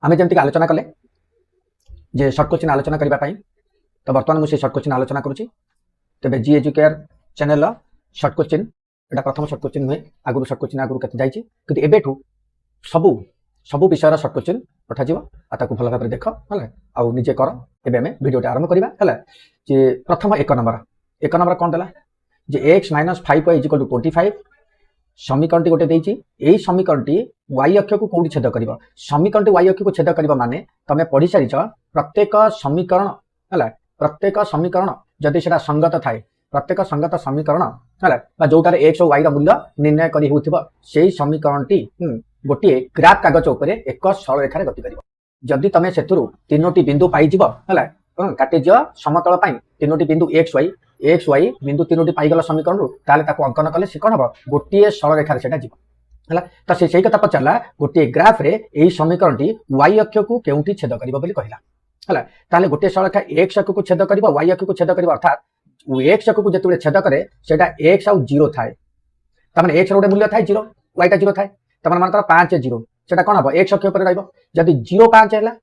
आमे जमती आलोचना कले जे शॉर्ट क्वेश्चन आलोचना करबा पई तो वर्तमान मुझे शॉर्ट क्वेश्चन आलोचना करूची तबे जी एजुकेयर चैनल शॉर्ट क्वेश्चन एटा प्रथम शॉर्ट क्वेश्चन नुहे आगु शॉर्ट क्वेश्चन आगु कते जाईची किंतु एबेठू सबु सबु विषय शॉर्ट क्वेश्चन पठा जीव आ ताकू भल भाबरे देख हला आ निजे कर एबे हमें वीडियो आरंभ करबा हला जे प्रथम एक नंबर कोन देला जे x - 5y = 25 समीकरण टी गोटे देइची एई समीकरण टी y अक्ष को कोडी छेद करिवो समीकरण टी y अक्ष को छेद करिवो माने तमे पढी सारिछ प्रत्येक समीकरण हला प्रत्येक समीकरण जदि सेटा संगत थाए प्रत्येक संगत समीकरण हला बा जोटारे x और y रा मूल्य निर्णय करी होथिबो सेई समीकरण टी गोटे ग्राफ कागज ऊपर एक सरल रेखा रे गति करिवो जदि तमे सेतुरु तीनोटी बिंदु पाई जिवो हला काटे जो समतल पाई तीनोटी बिंदु x y बिंदु तीनोटी पाई गला समीकरण रु ताले ताको अंकन कले से कोन हबो गोटे सरल रेखा रे सेटा जिवो हला त सेई कथा पचला गोटे ग्राफ रे एई समीकरण टी y अक्ष को केउंटी छेद करिवो बोली कहिला हला ताले गोटे सरल रेखा x अक्ष को छेद करिवो y अक्ष को छेद करिवो अर्थात x अक्ष को जेतुले छेद करे सेटा x आउ 0 थाए त माने x रो गोटे मूल्य थाए 0 y टा 0 थाए त माने मानकर 5 0 सेटा कोन हबो x अक्ष ऊपर रहइबो जदि 0 5 हैला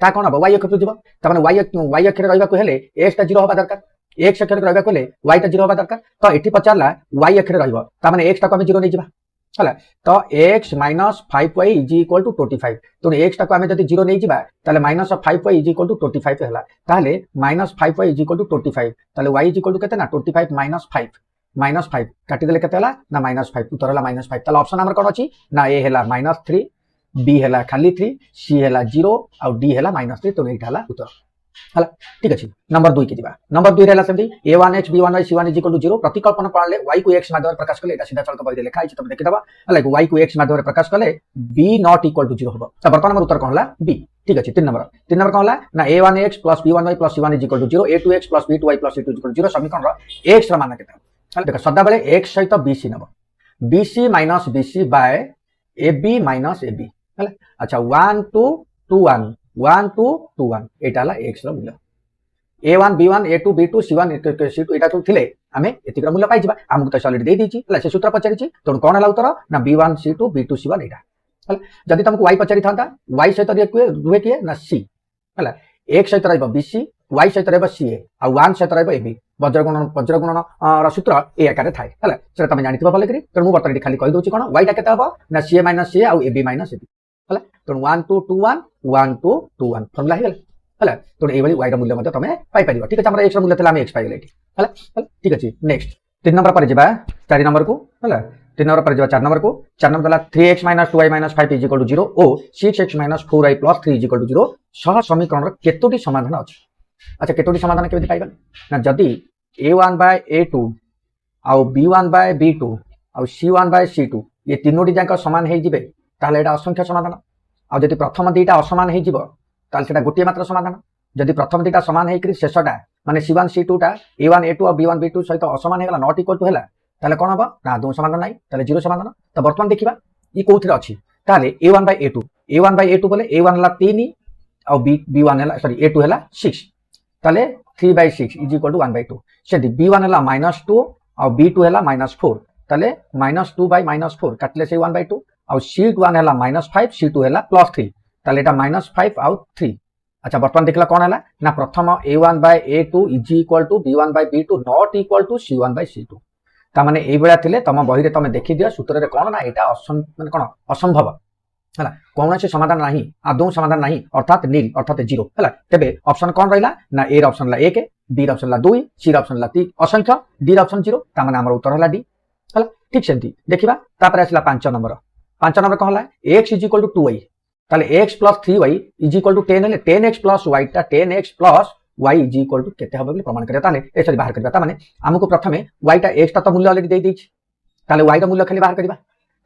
ता कोन हबो y अक्ष ऊपर जिवो त माने y अक्ष रे रहइबा को हेले x टा 0 होबा दरकार x अक्ष रे रहइबा को हेले y टा 0 होबा दरकार तो एठी पचारला y अक्ष रे रहइबो त माने x टा को हम 0 नै जिबा हला तो x - 5y = 25 तो x टा को हम जदि 0 नै जिबा ताले -5y = 25 हैला ताले -5y = 25 ताले y = केते ना 25 - 5 काटी देले केते हला ना -5 उत्तर हला -5 ताले ऑप्शन हमर कोन अछि ना a हला -3 b हला खाली 3 c हला 0 और d हला -3 तो एटा हला उत्तर हला ठीक अछि नंबर 2 के दिबा नंबर 2 रहला सेमती a1x b1y c1 = 0 प्रतिकल्पना पड़ले y को x माध्यम प्रकाश करले एटा सीधा चलक बहि लिखा अछि तब देखि दबा हला y को x माध्यम प्रकाश करले b ≠ 0 होबो त वर्तमान हमर उत्तर कोन हला b ठीक अछि 3 नंबर कोन हला ना a1x + b1y + c1 = 0 a2x + b2y + c2 = 0 समीकरण रो x रा मान केता हला देख सदा बेले x सहित bc नबो bc - bc / ab - ab हला अच्छा 1 2 2 1 2 2 1 एटा हला x रा मूल्य a1 b1 a2 b2 c1 c2 एटा तो थिले आमे एतिक रा मूल्य पाइ जिबा हमकु त सॉलिड दे दिछि हला से सूत्र पचारि छि तो कोन हला उत्तर ना b1 c2 b2 c1 एटा हला जदि तुमको y पचारि थांता y सहित रुहे के ना c हला x सहित रहबो bc y सहित रहबो ca आ 1 सहित रहबो ab वज्रगुणन रा सूत्र ए आकार थाए हला से तमे जानिथिबा भले करी तो मु बर्तन खाली कहि दोछि कोन y टा केता हबो ना ca - ca आ ab - ab हला तो 1 2 2 1 1 2 2 1 फॉर्मूला हे हला तो एई बली y रा मूल्य मते तमे पाई परिबो ठीक अछि हमरा x रा मूल्य तला हम x पाइ गेलै हला ठीक अछि नेक्स्ट 3 नंबर पर जेबा 4 नंबर को हला 3 नंबर पर जेबा 4 नंबर को 4 नंबर दला 3x - 2y - 5 = 0 ओ 6x - 4y + 3 = 0 सह समीकरण र केतोटी समाधान अछि अच्छा केतोटी समाधान केबे पाइबा ना जदी a1 / a2 आ b1 / b2 आ c1 / c2 ये तीनोटी जाक समान हे जिबे ताले एटा असंख्य समाधान आ जदि प्रथम दुईटा असमान हे जिवो ताले सेटा गोटे मात्र समाधान जदि प्रथम दुईटा समान हे करी शेषटा माने c1 c2 टा a1 a2 और b1 b2 सहित असमान हेगला नॉट इक्वल टू हेला ताले कोन हबो ना दो समाधान नाही ताले जीरो समाधान त वर्तमान देखिबा ई कोथिरे अछि ताले a1 / a2 बोले a1 हला 3 और b1 हला सॉरी a2 हला 6 ताले 3/6 = 1/2 सेदी b1 हला -2 और b2 हला -4 ताले -2 / -4 काटले से 1/2 और c1 हला -5 c2 हला +3 ताले एटा -5 और 3 अच्छा वर्तमान देखला कोन हला ना प्रथम a1 / a2 = b1 / b2 not equal to c1 / c2 ता माने एई बेला थिले तम बही रे तमे देखि दियो सूत्र रे कोन ना एटा माने कोन असंभव हला कोनोसी समाधान नाही आदौ समाधान नाही अर्थात नील अर्थात 0 हला तबे ऑप्शन कोन रहिला ना ए र ऑप्शन ला 1 बी र ऑप्शन ला 2 सी र ऑप्शन ला 3 असंख्य डी र ऑप्शन 0 ता माने हमर उत्तर हला डी हला ठीक सेंती देखिबा तापर आसला 5 नंबर कोन हला x = 2y ताले x + 3y = 10 हेले 10x + y ता 10x + y = केते हबे बोली प्रमाण करिया ताले ए सरी बाहर करिया ता माने हमको प्रथमे y ता x ता तो मूल्य ऑलरेडी दे दैछि ताले y रा मूल्य खाली बाहर करिबा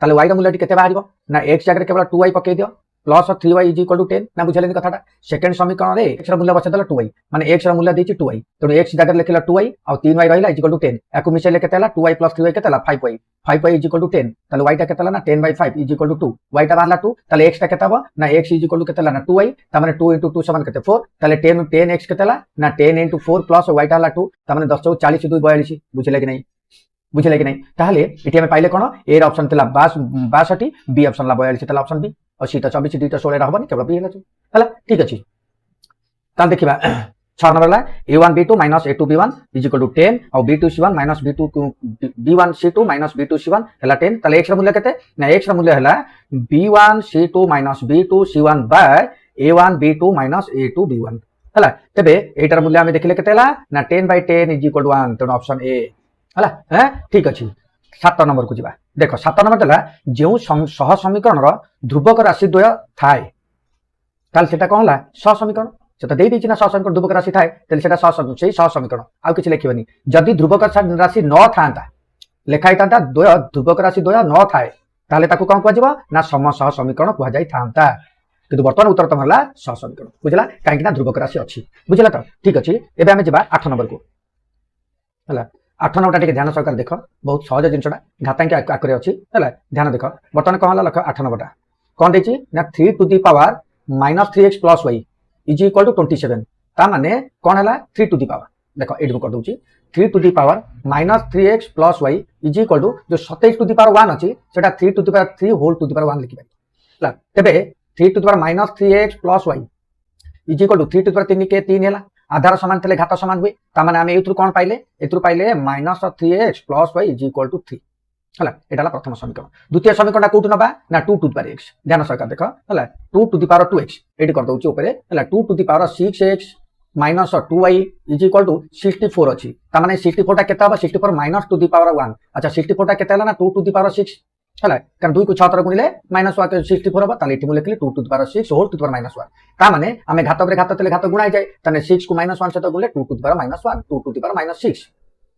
ताले y रा मूल्य केते बाहरिबो ना x जगह केवल 2y पके दियो प्लस 3y = 10 ना बुझले कथाटा सेकंड समीकरण रे x रा मूल्य बसे दला 2y माने x रा मूल्य देछि 2y तो x जगह लिखला 2y और 3y रहिला = 10 याकु मिसेले केते हला 2y + 3y केते हला 5y 5y = 10 ताले y टा केते हला ना 10/5 = 2 y टा बाहरला 2 ताले x टा केते हबो ना x = केते हला ना 2y ता माने 2 * 2 = केते 4 ताले 10x केते हला ना 10 * 4 + y टा हला 2 ता माने 10 * 40 2 42 बुझले कि नहीं ताहले एटी हम पाइले कोन ए ऑप्शन तला 62 बी ऑप्शन ला 42 तला ऑप्शन बी और सी टा 24 डी टा 16 रहबनी केवल बी हेला है ठीक अच्छे ताल देखा 6 नंबर है a1b2 minus a2b1 is equal to 10 और b2c1 minus b1c2 minus b2c1 है 10 ताले x मूल्य केते ना x मूल्य है b1c2 minus b2c1 bye a1b2 minus a2b1 है तेबे एटार मूल्य आमे देखिले केते हला ना 10/10 इज इक्वल टू 1 तेनो ऑप्शन ए है ठीक अच्छे 7 नंबर को जीवा देखो 7 नंबर देला जेउ सह समीकरण रो ध्रुवक राशि द्वय थाए ताल सेटा कोन हला सह समीकरण से तो देना सह समीकरण ध्रुवक राशि थाए तेल सेटा सह समीकरण आउ किछि लेखिबनी जदि ध्रुवक राशि न थांता लेखाई थांता द्वय ध्रुवक राशि द्वय न थाए ताले ताकू कोन कहजिबो ना समसह समीकरण कह जाई थांता किंतु वर्तमान उत्तर तुम हला सह समीकरण बुझला काहे कि ना ध्रुवक राशि अछि बुझला तो ठीक अछि एबे हमें जिबा 8 नंबर को हला 8 नंबर टिके ध्यान सहकार देख बहुत सहज जिनसटा घातांक आकरे अछि हला ध्यान देख वर्तमान कोन हला लख 8 नंबरटा कोन देछि ना 3 to the power -3x + y is equal to 27 ता माने कोन हला 3 टू द पावर देखो एड कर दोछि 3 to the power -3x + y is equal to जो 27 टू द पावर 1 अछि सेटा 3 to the power 3 whole to the power 1 लिखि हला तबे 3 to the power -3x + y is equal to 3 to the power 3 के 3 हला आधार समान थले घात समान हुए ता माने आमे एथुर कोन पाइले -3x + y is equal to 3 हला एटाला प्रथम समीकरण द्वितीय समीकरण कोठु नबा ना 2 टू द पावर x ध्यान सहकार देखो हला 2 to the power 2x add कर दोछि ऊपर हला 2 to the power 6x - 2y is equal to 64 अछि ता माने 64 टा केता बा 64 - टू द पावर 1 अच्छा 64 टा केता हला ना 2 टू द पावर 6 हला कारण 2 को 6 थर गुणिले -1 64 हबा ताले एठी मु लिखली 2 to the power 6 whole to the power -1 ता माने आमे घात ऊपर घात तले घात गुणा जाय तने 6 को -1 से तो गुणले 2 to the power -1 2 to the power -6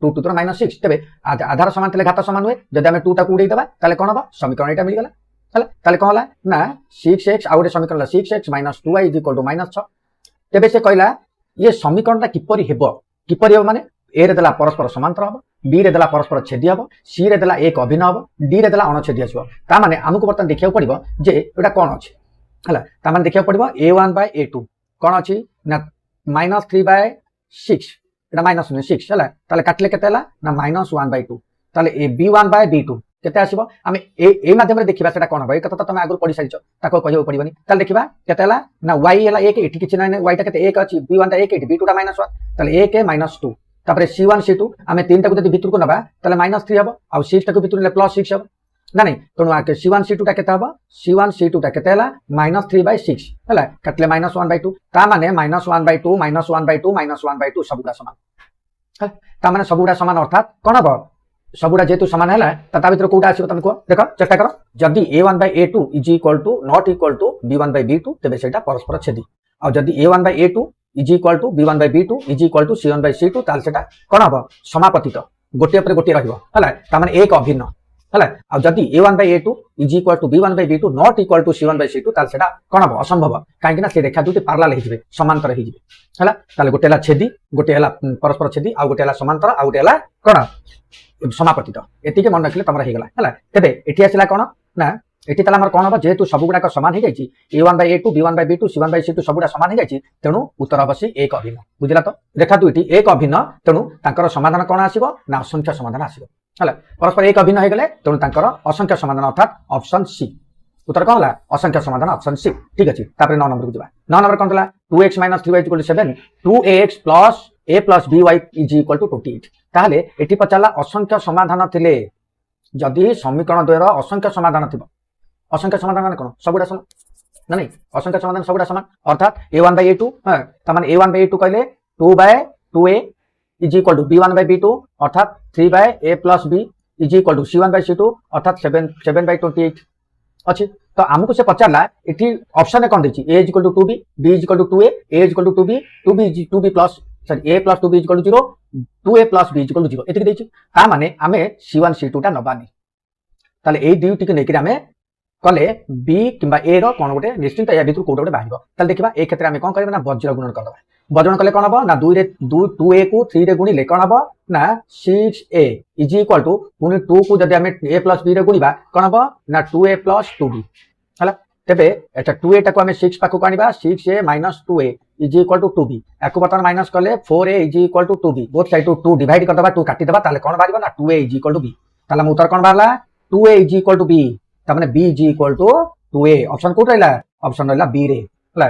2 to the power -6 तबे आधार समान तले घात समान हुए जदि आमे 2 टा को उडै दबा ताले कोन हबा समीकरण एटा मिल गेला हला ताले कोन हला ना 6x आउटे समीकरण 6x - 2y = -6 तबे से कहला ये समीकरणटा किपरि हेबो माने ए रे देला परस्पर समांतर हबो बी रे देला परस्पर छेदी हबो सी रे देला एक अभिन्न हबो डी रे देला अणछेदी आसीबो ता माने हमकु बर्तन देखिया पड़िबो जे एटा कोन अछि हला ता माने देखिया पड़िबो a1/a2 कोन अछि ना -3/6 एटा -6 हला ताले काटले केते हला ना -1/2 ताले ए b1/b2 केते आसीबो हमें ए माध्यम रे देखिबा सेटा कोन हबो ए कथा त तमे आगु पढि सारिछो ताको कहियो पड़िबनी ताले देखिबा केते हला ना y हला 1 एठी किछ नै y ता केते 1 अछि b1 ता 1 एठी b2 ता -1 ताले 1 -2 तापरे c1 c2 आमे तीनटा को जदि भितर को नबा ताले -3 हबो आ 6 टा को भितर ले +6 हबो ना नहीं तणु आके c1 c2 टा केते हबो c1 c2 टा केते हला -3/6 हला कटले -1/2 ता माने -1/2 -1/2 -1/2 सबुडा समान हला ता माने सबुडा समान अर्थात कोन हबो सबुडा जेतु समान हला ता भितर कोटा आसीबो तमे को देखो चेष्टा करो जदि a1/a2 is equal to not equal to b1/b2 तबे सेटा परस्पर छेदी आ जदि a1/a2 is equal to b1/b2 is equal to c1/c2 ताल सेटा कोन हबो समापतित गोटे ऊपर गोटे रहइबो हला ता माने एक अभिन्न हला आ जदि a1/a2 is equal to b1/b2 not equal to c1/c2 ताल सेटा कोन हबो असंभव काहे कि ना से रेखा दुटी पैरेलल हि जिवे समांतर हि जिवे हला ताले गोटे हला छेदी गोटे हला परस्पर छेदी आ गोटे हला समांतर आ गोटे हला कोन समापतित एतिके मन रखले तमरा हि गेला हला तबे एठी आसिला कोन ना एठी तला हमर कोन हबो जेतु सब गुडा का समान हि जायछि a1/a2 b1/b2 c1/c2 सब गुडा समान हि जायछि तेनु उत्तर अवश्य एक अभिन्न बुझिला तो रेखा दुटी एक अभिन्न तेनु तांकर समाधान कोन आसीबो ना असंख्य समाधान आसीबो हला परस्पर एक अभिन्न हे गेले तेनु तांकर असंख्य समाधान अर्थात ऑप्शन सी उत्तर कोन हला असंख्य समाधान ऑप्शन सी ठीक अछि तापर 9 नंबर को जिबा 9 नंबर कोन तला 2x - 3y = 7 2ax + a + by = 28 ताहले एठी पचाला असंख्य समाधान थिले जदि समीकरण द्वयर असंख्य समाधान थिबो असंख्य समाधान कोन सबुडा समान ना नहीं असंख्य समाधान सबुडा समान अर्थात a1/a2 हां त माने a1/a2 कहले 2/2a = b1/b2 अर्थात 3/a + b = c1/c2 अर्थात 7/28 अछि तो हमकु से पचारला एठी ऑप्शन में कोन देछि a = 2b b = 2a a = 2b 2b plus sorry a + 2b = 0 2a + b = 0 एतिक देछि ता माने हमें c1 c2 टा नबानी ताले ए दुइटी के नेकि हमें कले b किबा a रो कोन गोटे निश्चित या भितर कोड गोटे बाहिबो ताले देखिबा ए क्षेत्र में कोन करबा ना वज्र गुणन करबा वज्र कले कोन हबो ना 2 रे 2a को 3 रे गुणिले कोन हबो ना 6a = पुनी 2 को जदि हमें a + b रे गुणिबा कोन हबो ना 2a + 2b हला तबे एटा 2a टा को हमें 6 पाको कानिबा 6a - 2a = 2b एको बटन माइनस कले 4a = 2b both side to 2 divide कर दबा 2 काटी दबा ताले कोन बारिबा ना 2a = b ताले हम उत्तर कोन बारला 2a = b त माने b = 2a ऑप्शन कोट रहला ऑप्शन रहला b रे हला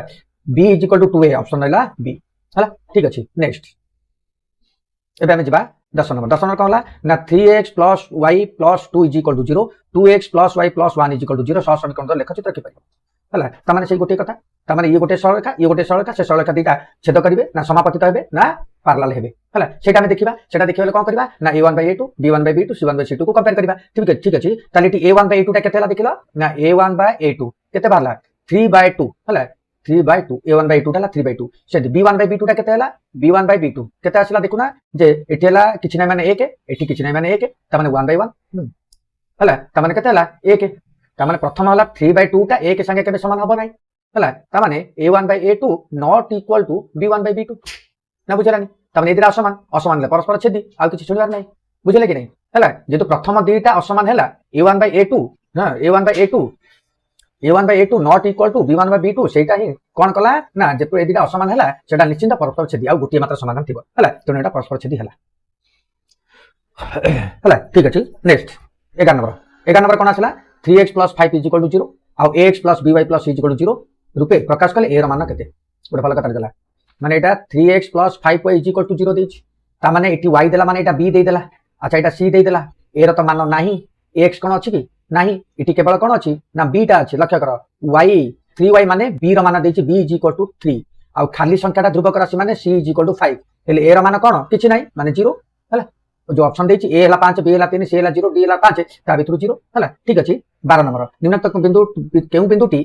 B is equal to 2a option रहा बी है ठीक अच्छे नेक्स्ट एबे आमे जिबा 10 नंबर कौन ना 3x plus y plus 2 is equal to 0 2x plus y plus 1 is equal to 0 सह समीकरण लेखचित्र कि पाइबो है तार माने से गोटे कथा तार माने ये गोटे सरलरेखा से सरलरेखा दुईटा छेद करेंगे ना समापतित हेबे ना पार्लाल हेबे है सेटा आमे देखिबा सेटा देखिबा कौन करबा ना a1/a2 b1/b2 c1/c2 को कंपेयर करबा ठीक अच्छे ताले a1/a2 टा केते हला देखिलो ना a1/a2 केते बारला 3/2 है 3/2 a1/a2 टा 3/2 से b1/b2 टा केते हला b1/b2 केते आसिला देखुना जे एठी हला किछि नै माने 1 एठी किछि नै माने 1 ता माने 1/1 हला ता माने केते हला 1 ता माने प्रथम हला 3/2 टा 1 संगे केबे समान हबो नै हला ता माने a1/a2 not equal to b1/b2 ना बुझलानी ता माने एदिरा असमान ले परस्पर छेदी आ किछि सुनिबार नै बुझले कि नै हला जेतु प्रथम दुईटा असमान हला a1/a2 हां a1/a2 not equal to b1/b2 सेटा ही कोन कला ना जेतु एदिटा असमान हला सेटा निश्चित परस्पर छेदी आ गोटी मात्र समाधान थिबो हला तो एटा परस्पर छेदी हला ठीक अछि नेक्स्ट 11 नंबर कोन आसला 3x + 5 = 0 uh ax + by + c = 0 रूपे प्रकाश कले a रो मान केते गोटे फल कथा देला माने एटा 3x + 5y = 0 देछि ता माने एटी y देला माने एटा b दे देला अच्छा एटा c दे देला a रो तो मान नाही x कोन अछि कि नाही इटी केवल कोन अछि ना b टा अछि लक्ष्य कर y 3y माने b रो मान देछि b = 3 आ खाली संख्याटा ध्रुवक राशि माने c = 5 हेले a रो मान कोन किछि नाही माने 0 हला जो ऑप्शन देछि a हला 5 b हला 3 c हला 0 d हला 5 ता भितरु 0 हला ठीक अछि 12 नंबर निम्नलिखित बिंदु केउ बिंदुटी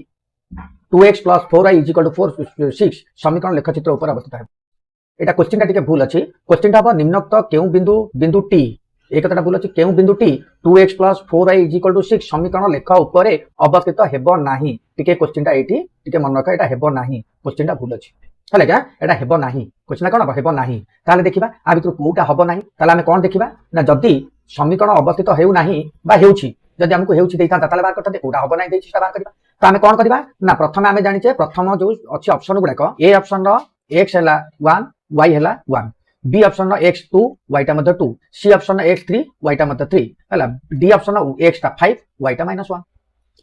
2x + 4y = 4 6 समीकरण लेखचित्र ऊपर अवस्थित है एटा क्वेश्चन टा टिके भूल अछि क्वेश्चन टा अब निम्नलिखित केउ बिंदु t एक कथाटा भूल अछि केउ बिंदु t 2x + 4y = 6 समीकरण लेख ऊपर अवस्थित हेबो नाही टिके क्वेश्चन टा एठी टिके मन रख एटा हेबो नाही क्वेश्चन टा भूल अछि हले क्या एटा हेबो नाही क्वेश्चन कोन हेबो नाही ताले देखिबा आ भितर कोउटा हेबो नाही ताले हम कोन देखिबा ना जदी समीकरण अवस्थित हेउ नाही बा हेउछि जदी हमको हेउछि देइता ताले बार करता कोउटा हेबो नाही देइछि ता बार करबा तो हम कोन करबा ना प्रथम हम जानिछे प्रथम जो अछि ऑप्शन गुडा को ए ऑप्शन रो x हला 1 y हला 1 बी ऑप्शन रो x2 y टा मध्ये 2 सी ऑप्शन रो x3 y टा मध्ये 3 हला डी ऑप्शन रो x टा 5 y टा -1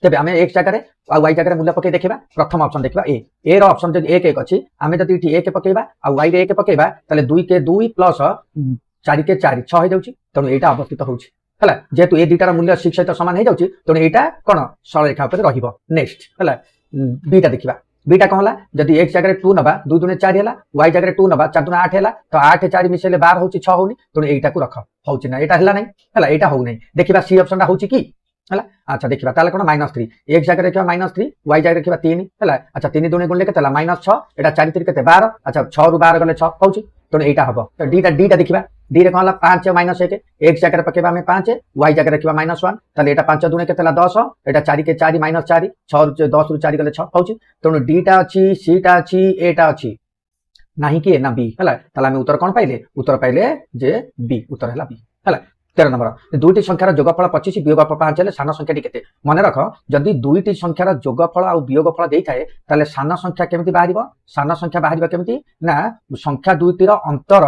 तेबे आमे x जगह रे आ y जगह रे मूल्य पके देखिबा प्रथम ऑप्शन देखिबा a रो ऑप्शन जदी 1 1 अछि आमे जदी इठी 1 पकेबा आ y रे 1 पकेबा तले 2 के 2 प्लस 4 के 4 6 हे जाउची तनो एटा अवस्थित होउची हला जेतु ए दुटार मूल्य 6 सहित समान हे जाउची तनो एटा कोन सरल रेखा ऊपर रहिबो नेक्स्ट हला बी टा देखिबा बीटा कोन हला जदी x जगह रे 2 नबा 2 2 4 हला y जगह रे 2 नबा 4 2 8 हला तो 8 4 मिसेले 12 होउची 6 होनी तनो एटा को रख होउची ना एटा हला नै हला एटा होउ नै देखिबा सी ऑप्शन टा होउची की हला अच्छा देखिबा ताले कोन -3 x जगह रे देखिबा -3 y जगह रे देखिबा 3 हला अच्छा 3 2 गुणले केते हला -6 एटा 4 3 केते 12 अच्छा 6 रु 12 गले 6 होउची तो एटा हबो तो डी टा देखिबा डी रे कोन हला 5 -1 x जगह रे पकेबा में 5 y जगह रे रखिबा -1 ताले एटा 5 2 केते हला 10 एटा 4 के 4 -4 6 10 रु 4 गले 6 होउची तो डी टा अछि सी टा अछि ए टा अछि नाही कि ए ना बी हला ताले हम उत्तर पाइले जे बी उत्तर हला बी हला 13 नंबर दुईटी संख्यार जोगफल 25 वियोगफल 5 हेले सान संख्याटी केते मने रख जदी दुईटी संख्यार जोगफल आ वियोगफल देई थाए ताले सान संख्या केमिति बाहरिबो सान संख्या बाहरिबो केमिति ना संख्या दुईटीर अंतर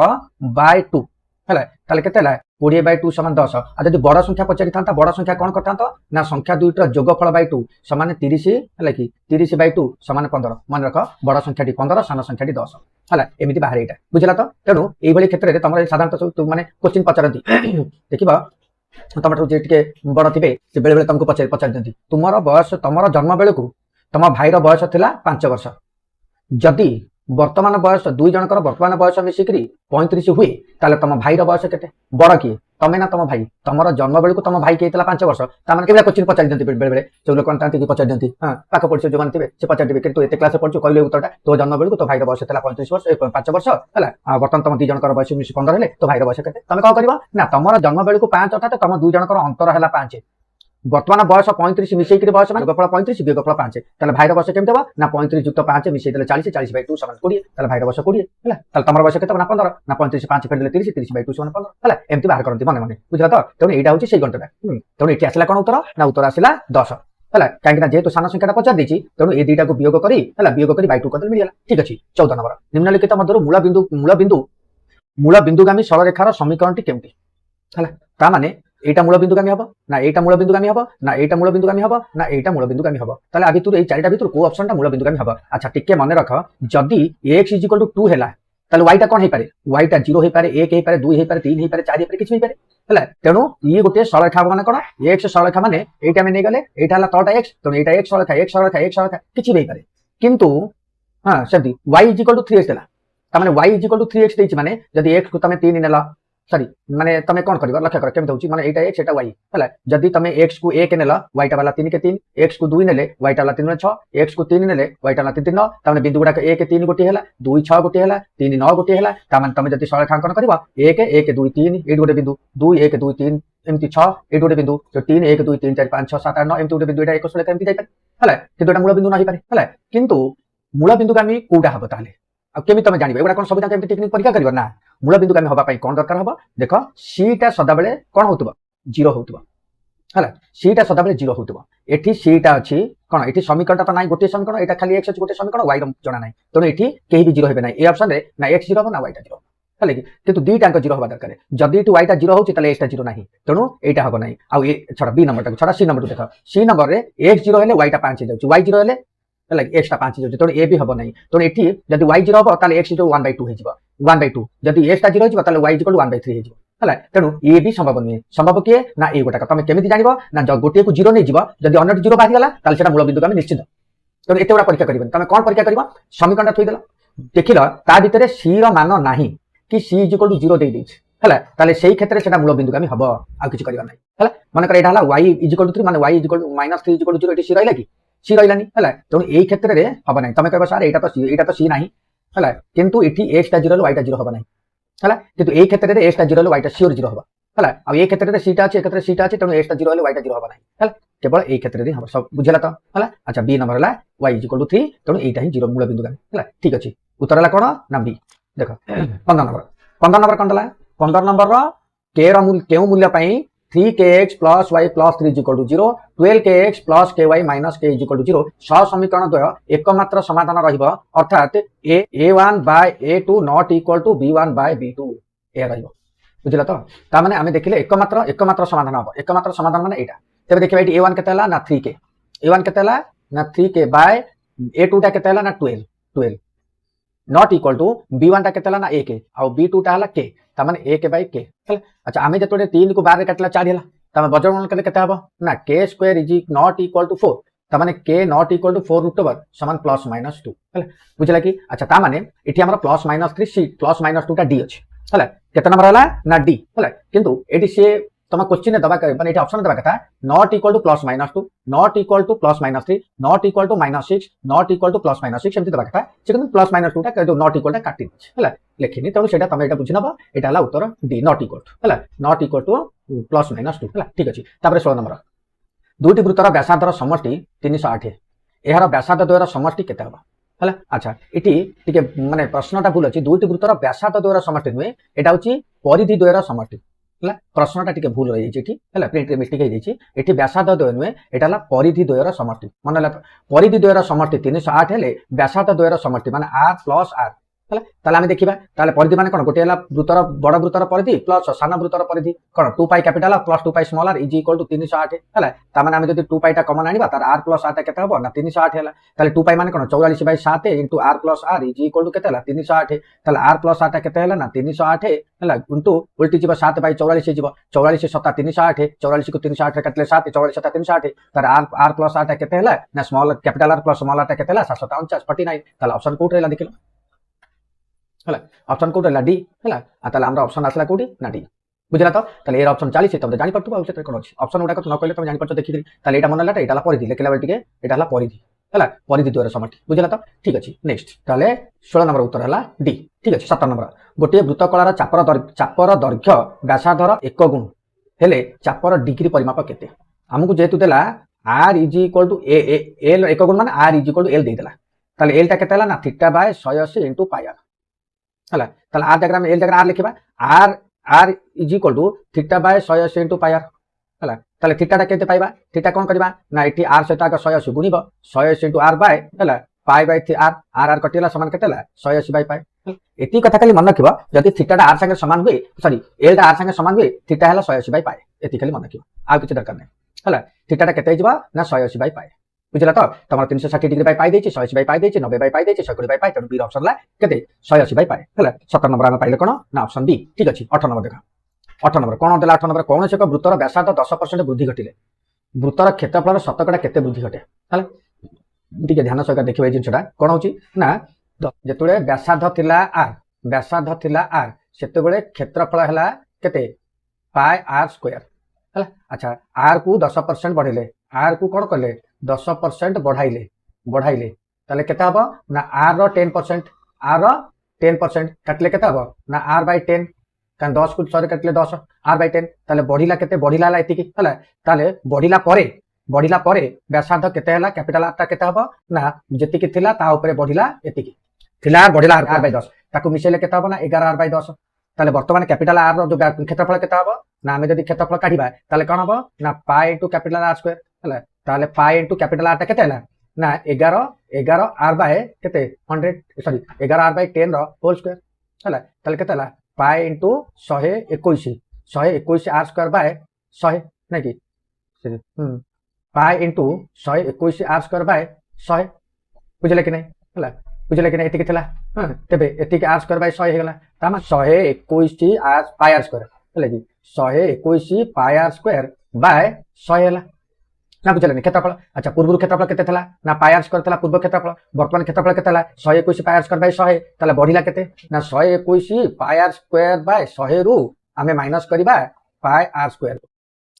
बाय 2 हला ताले केते हला 20/2 = 10 आ जदी बड़ संख्या पचारि थांता बड़ संख्या कोन करथांतो ना संख्या दुईटीर जोगफल बाय 2 समान 30 हला कि 30/2 समान 15 मन रख बड़ संख्याटी 15 सान संख्याटी 10 हला एमिति बाहर एटा बुझला तो तेनु एई भली क्षेत्र रे तमरे साधारणतः तो माने क्वेश्चन पचारंती देखिबा तमठो जे टिके बड़ थिबे से बेले बेले तुमको पचार दंती तुमरो बयस तमरो जन्म बेले को तम भाई रो बयस थिला 5 वर्ष जदी वर्तमान बयस दुई जनकर वर्तमान बयस मिसिकरी 35 हुए ताले तम भाई रो बयस केते बड़ की तमे ना तम भाई तमरो जन्म बेले को तम भाई केतला 5 वर्ष ता माने केबे क्वेश्चन पचार दंती बेले बेले जो लोक कोनतांती की पचार दंती हां पाक पड़छ जो मानथिबे से पचार दिबे किंतु एते क्लास पड़छ कहले उत्तरटा तो जन्म बेले को तो भाई रो बयस थिला 35 वर्ष 5 वर्ष हला वर्तमान तम दुई जनकर बयस मिसि 15 हेले तो भाई रो बयस केते तमे का करबो ना तमरो जन्म बेले को 5 अर्थात तम दुई जनकर अंतर हला 5 वर्तमान बयस 35 मिसई के बयस मान जोगफल 35 वियोगफल 5 ताले भाई रो बयस केमते बा ना 35 + 5 मिसई देले 40 40/2 = 20 ताले भाई रो बयस 20 हला ताले तमरो बयस केते ना 15 ना 35 5 फेर देले 30 30/2 = 15 हला एमती बाहर करंती मने मने बुझला तो तेनु एटा होची सेई गंटटा तेनु एटी आसला कोन उत्तर ना उत्तर आसला 10 हला काहे कि ना जेतु सान संख्याटा पचार देची तेनु ए दुईटा को वियोग करी हला वियोग करी by2 कदल मिलियला ठीक अछि 14 नंबर निम्नलिखित मध्यरु मूल बिंदुगामी सरल रेखार समीकरणटी केमती हला ता माने এইটা মূল বিন্দুগামী হব না এইটা মূল বিন্দুগামী হব না এইটা মূল বিন্দুগামী হব না এইটা মূল বিন্দুগামী হব তাহলে আ ভিতর এই চারিটা ভিতর কোন অপশনটা মূল বিন্দুগামী হব আচ্ছা টিকে মনে রাখ যদি x = 2 হেলা তাহলে y টা কোন হেই পারে y টা 0 হেই পারে 1 হেই পারে 2 হেই পারে 3 হেই পারে 4 হেই পারে কিছু হেই পারে হেলা তেণু ই গোটে সরলরেখা মানে কোন x সরলরেখা মানে এইটা আমি নেই গলে এইটা হলা তটা x তেণু এইটা x সরলরেখা কিছু হেই পারে কিন্তু হ্যাঁ সেমতি y = 3x দেলা তার মানে y = 3x ଦେଇଛି মানে যদি x କୁ তুমি 3 নেলা সরি মানে তুমি কোন করিবা লক্ষ্য কর কেমতে হଉଛି মানে এইটা x এটা y ହେଲା যদি তুমি x କୁ 1 নেলা y টা वाला 3 के 3 x କୁ 2 নেলে y টা वाला 3 6 x କୁ 3 নেলে y টা वाला 3 9 তার মানে বিন্দু গুড়া 1 3 গোটি হেলা 2 6 গোটি হেলা 3 9 গোটি হেলা তার মানে তুমি যদি সরলরেখাঙ্কন করিবা 1 1 2 3 এই গোটে বিন্দু 2 1 2 3 এমতি 6 এই গোটে বিন্দু তো 3 1 2 3 4 5 6 7 8 9 এমতি গোটে বিন্দু এটা এক সরলরেখা এমতি যাই পারে ହେଲା কিন্তু এটা মূল বিন্দু নাই পারে ହେଲା কিন্তু মূল বিন্দুগামী কোউটা হবো তাহলে কেমি তুমি জানিবে এগুলা কোন সুবিধা কেমতি টেকনিক পরীক্ষা করিবা না মূল বিন্দুগামী হবা পাই কোন দরকার হবো দেখো সিটা সদাবেলে কোন হউতবা 0 হউতবা ହେଲା সিটা সদাবেলে 0 হউতবা এটি সিটা আছে কোন এটি সমীকরণটা তো নাই গোটে সমীকরণ এটা খালি x আছে গোটে সমীকরণ y জনা নাই তেণু এটি কেহি বি 0 হবে নাই এই অপশন রে না x 0 হবে না y টা 0 তাহলে কি কিন্তু দুইটাঙ্ক 0 হবা দরকার যদি এটি y টা 0 হଉଛି তাহলে x টা 0 নাই তেণু এইটা হবে নাই আর এ ছড়া বি নম্বরটা ছড়া সি নম্বরটা দেখো সি নম্বর রে x 0 হলে y টা 5 হয়ে যাচ্ছে y 0 হলে like x টা 5 যাচ্ছে তেণু a বি হবো নাই তেণু এটি যদি y 0 হবো তাহলে x = 1/2 হয়ে যাব 1/2 যদি x টা 0 হয়ে যাব তাহলে y = 1/3 হয়ে যাব ହେଲା ତେଣୁ ଏ ବି ସମ୍ଭବ ନୁହେଁ ସମ୍ଭବ କିଏ ନା ଏଇ ଗୋଟାକ ତମେ କେମିତି ଜାଣିବ ନା ଗୋଟିଏକୁ 0 ନେଇଯିବ ଯଦି ଅନ୍ୟଟି 0 ବାହାରିଗଲା ତାହେଲେ ସେଟା ମୂଳ ବିନ୍ଦୁଗାମୀ ନିଶ୍ଚିତ ତେଣୁ ଏତେ ଗୁଡ଼ା ପରୀକ୍ଷା କରିବନି ତମେ କ'ଣ ପରୀକ୍ଷା କରିବ ସମୀକରଣଟା ଥୋଇଦେଲ ଦେଖିଲ ତା ଭିତରେ c ର ମାନ ନାହିଁ କି c = 0 ଦେଇ ଦେଇଛି ହେଲା ତାହେଲେ ସେଇ କ୍ଷେତ୍ରରେ ସେଟା ମୂଳ ବିନ୍ଦୁଗାମୀ ହବ ଆଉ କିଛି କରିବା ନାହିଁ ହେଲା ମନେକର ଏଇଟା ହେଲା y = 3 ମାନେ y = -3 = 0 ଏଠି c ରହିଲା କି c ରହିଲାନି ହେଲା ତେଣୁ ଏଇ କ୍ଷେତ୍ରରେ ହବ ନାହିଁ ତମେ କହିବ ସାର୍ ଏଇଟା ତ c ନାହିଁ ହେଲା କିନ୍ତୁ ଏଠି x ଟା 0 ହେଲେ y ଟା 0 ହବ ନାହିଁ ହେଲା କିନ୍ତୁ এই ক্ষেত্রে x টা 0 হলে y টা সিওর 0 হবে ହେଲା ଆଉ এই ক্ষেত্রে c টা আছে এই ক্ষেত্রে c টা আছে তেଣু x টা 0 হলে y টা 0 হবে ନାହିଁ ହେଲା কেবল এই ক্ষেত্রে ହିଁ হବ সব বুঝিলা তো ହେଲା আচ্ছা বি নম্বর ହେଲା y = 3 তেণু এইটা ହିଁ 0 মূল বিন্দুগামী ହେଲା ঠিক আছে উত্তর ହେଲା কোন না বি দেখো 15 নম্বর কোন দেলা 15 নম্বর র k ର কেউ মূল্য পাই 3kx plus y plus 3 = 0 12kx plus ky minus k = 0 সহ সমীকরণ দ্বয় একমাত্র সমাধান রহিব অর্থাৎ a1 by a2 not equal to b1 by b2 এ রহিব বুঝিলা তো তার মানে আমি দেখিলে একমাত্র সমাধান হবে একমাত্র সমাধান মানে এটা তবে দেখিবা এটি a1 কেতে হলা না 3k a1 কেতে হলা না 3k by a2 টা কেতে হলা না 12 not equal to b1 টা কেতে হলা না ak আর b2 টা হলা k তার মানে ak by k ହେଲା আচ্ছা আমি যেতবে 3 को 12 রে কাটলা 4 হেলা তার মানে বজ্রমূল কেতে কেতে হবে না k square is not equal to 4 তার মানে k not equal to 4 √ সমান প্লাস মাইনাস 2 ହେଲା বুঝলা কি আচ্ছা তার মানে এটি আমরা plus minus 3 c plus minus 2 টা d আছে ହେଲା কেতে নম্বর হলা না d ହେଲା কিন্তু এটি সে তোমার কোশ্চেনে দবা মানে এটা অপশন দবা কথা not equal to plus minus 2 not equal to plus minus 3 not equal to minus 6 not equal to plus minus 6 এমতি দবা কথা সে কিন্তু plus minus 2 টা কিন্তু not equal টা কাটি দিচ্ছে ହେଲା লেখিনি তেমন সেটা তুমি এটা বুঝি নবা এটা হলা উত্তর d not equal to ହେଲା not equal to plus minus 2 ହେଲା ঠিক আছে তারপরে 16 নম্বর দুইটি বৃত্তর ব্যাসার্ধর সমষ্টি 308 এହାର ব্যাসার্ধ দ্বয়ের সমষ্টি কেতে হবে ହେଲା আচ্ছা এটি টিকে মানে প্রশ্নটা ভুল আছে দুইটি বৃত্তর ব্যাসার্ধ দ্বয়ের সমষ্টি নুহে এটা হচ্ছে পরিধি দ্বয়ের সমষ্টি ହେଲା ପ୍ରଶ୍ନଟା ଟିକେ ଭୁଲ ରହିଯାଇଛି ଏଠି ହେଲା ପ୍ରିଣ୍ଟରେ ମିଷ୍ଟେକ୍ ହେଇଯାଇଛି ଏଠି ବ୍ୟାସାର୍ଧ ଦ୍ୱୟ ନୁହେଁ ଏଟା ହେଲା ପରିଧି ଦ୍ୱୟର ସମଷ୍ଟି ମନେ ହେଲା ପରିଧି ଦ୍ୱୟର ସମଷ୍ଟି 308 ହେଲେ ବ୍ୟାସାର୍ଧ ଦ୍ୱୟର ସମଷ୍ଟି ମାନେ r ପ୍ଲସ୍ r ହେଲା ତାହେଲେ ଆମେ ଦେଖିବା ତାହେଲେ ପରିଧି ମାନେ କଣ ଗୋଟେ ହେଲା ବୃତ୍ତର ବଡ଼ ବୃତ୍ତର ପରିଧି ପ୍ଲସ୍ ସାନ ବୃତ୍ତର ପରିଧି କଣ 2π capital plus 2π small r is equal to 308 ହେଲା ତାମାନେ ଆମେ ଯଦି 2π ଟା କମନ୍ ଆଣିବା ତାର r ପ୍ଲସ୍ r ଟା କେତେ ହେବ ନା 308 ହେଲା ତାହେଲେ 2π ମାନେ କଣ 44/7 into r plus r is equal two কেতে ହେଲା 308 তাহলে r প্লস r টা কেতে ହେଲା না 308 ହେଲା ইনটু উল্টি ଯିବ 7/44 ହେଇଯିବ 44 7 308 44 କୁ 308 ରେ କାଟିଲେ 7 44 7 308 ତାର r ପ୍ଲସ୍ r ଟା କେତେ ହେଲା ନା small capital r plus small r ଟା କେତେ ହେଲା 749 49 ତାହେଲେ ଅପସନ କୋଉଠି ରହିଲା ଦେଖିଲ ହେଲା অপশন কোড হলা ডি ହେଲା তাহলে আমরা অপশন আসলা কোডি না ডি বুঝলা তো তাহলে এর অপশন 40 তুমি জানি পারতো আর সেটা কোন আছে অপশন গুডা তো ন কইলে তুমি জানি পারছো দেখি তাহলে এটা মনে হলাটা এটা হলা পরিধি লেখলা বেল টিকে এটা হলা পরিধি ହେଲା পরিধি দ্বয়ের সমষ্টি বুঝলা তো ঠিক আছে নেক্সট তাহলে 16 নম্বর উত্তর হলা ডি ঠিক আছে 17 নম্বর গোটিয়ে বৃত্তকলার চাপর দৈর্ঘ্য ব্যাসার্ধর 1 গুণ হেলে চাপর ডিগ্রি পরিমাপ কেতে আমকু যেহেতু দেলা r is equal two l 1 গুণ মানে r is equal two l দেই দেলা তাহলে l টা কেতে হলা না θ/180 ইনটু পাই r ହେଲା তাহলে r ডায়াগ্রাম l জায়গা r লিখিবা r is equal to θ/180 into pi r ହେଲା তাহলে থিটাটা কেতে পাইবা থিটা কোন করিবা না এটি r সହିତ আগে 180 গুণিব 180 ইনটু r বাই ହେଲା পাই বাই r r কটিলা সমান কেতে ହେଲା 180 বাই পাই এটি কথা খালি মনে রাখিবা যদি থিটাটা r সঙ্গে সমান হুয়ে সরি l টা r সঙ্গে সমান হুয়ে থিটা ହେଲା 180 বাই পাই एति खाली मन रखियो आ किछ दरकार नै हला थीटाटा केते हिजबा ना 180 बाय पाई बुझला तो तमरा 360 डिग्री बाय पाई देछि 180 बाय पाई देछि 90 बाय पाई देछि 120 बाय पाई त बी ऑप्शन ला केते 180 बाय पाई हला 17 नंबर हम पाइले कोन ना ऑप्शन बी ठीक अछि 8 नंबर देखा 8 नंबर कोन देला 8 नंबर कोन से को वृत्तर व्यासार्ध 10% वृद्धि घटिले वृत्तर क्षेत्रफल शतकड़ा केते वृद्धि घटे हला ठीक ध्यान सहकार देखिबा ए जिंसटा कोन होची ना जेतुळे व्यासार्ध थिला आर सेते बेले क्षेत्रफल हला केते पाई आर स्क्वायर हला अच्छा आर को 10% बढ़ेले आर को कोन करले 10% बढ़ाइले ताले केता हबो ना आर रो 10% आर रो 10% काटले केता हबो ना आर बाय 10 कान 10 को 6 काटले 10 आर बाय 10 ताले बढ़िला केते बढ़िला ला एति की हला ताले बढ़िला परे व्यासार्ध केते हला कैपिटल आर ता केता हबो ना जेति की थिला ता ऊपर बढ़िला एति की थिला बढ़िला आर बाय 10 ताको मिसेले केता हबो ना 11 आर बाय 10 ताले वर्तमान कैपिटल आर रो जो क्षेत्रफल केता हबो ना हमें जदी क्षेत्रफल काढिबा ताले कोन हबो ना पाई इनटू कैपिटल आर स्क्वायर हला ताले पाई इनटू कैपिटल आर ता केते हला ना 11 आर बाय केते 100 सॉरी 11 आर बाय 10 रो होल स्क्वायर हला ताले केते हला pi into 121 r square by 100 नै की pi into 121 r square by 100 बुझले कि नै हला बुझले कि नै एति के थला तबे एति के आर स्क्वायर बाय 100 हे गला तामा 121 आर पाई आर स्क्वायर हला की 121 पाई आर स्क्वायर बाय 100 हेला ना बुझले नि क्षेत्रफल अच्छा पूर्व क्षेत्रफल केते थला ना पाई आर स्क्वायर थला पूर्व क्षेत्रफल वर्तमान क्षेत्रफल केते थला 121 पाई आर स्क्वायर बाय 100 ताले बढ़िला केते ना 121 पाई आर स्क्वायर बाय 100 रु हमें माइनस करबा पाई आर स्क्वायर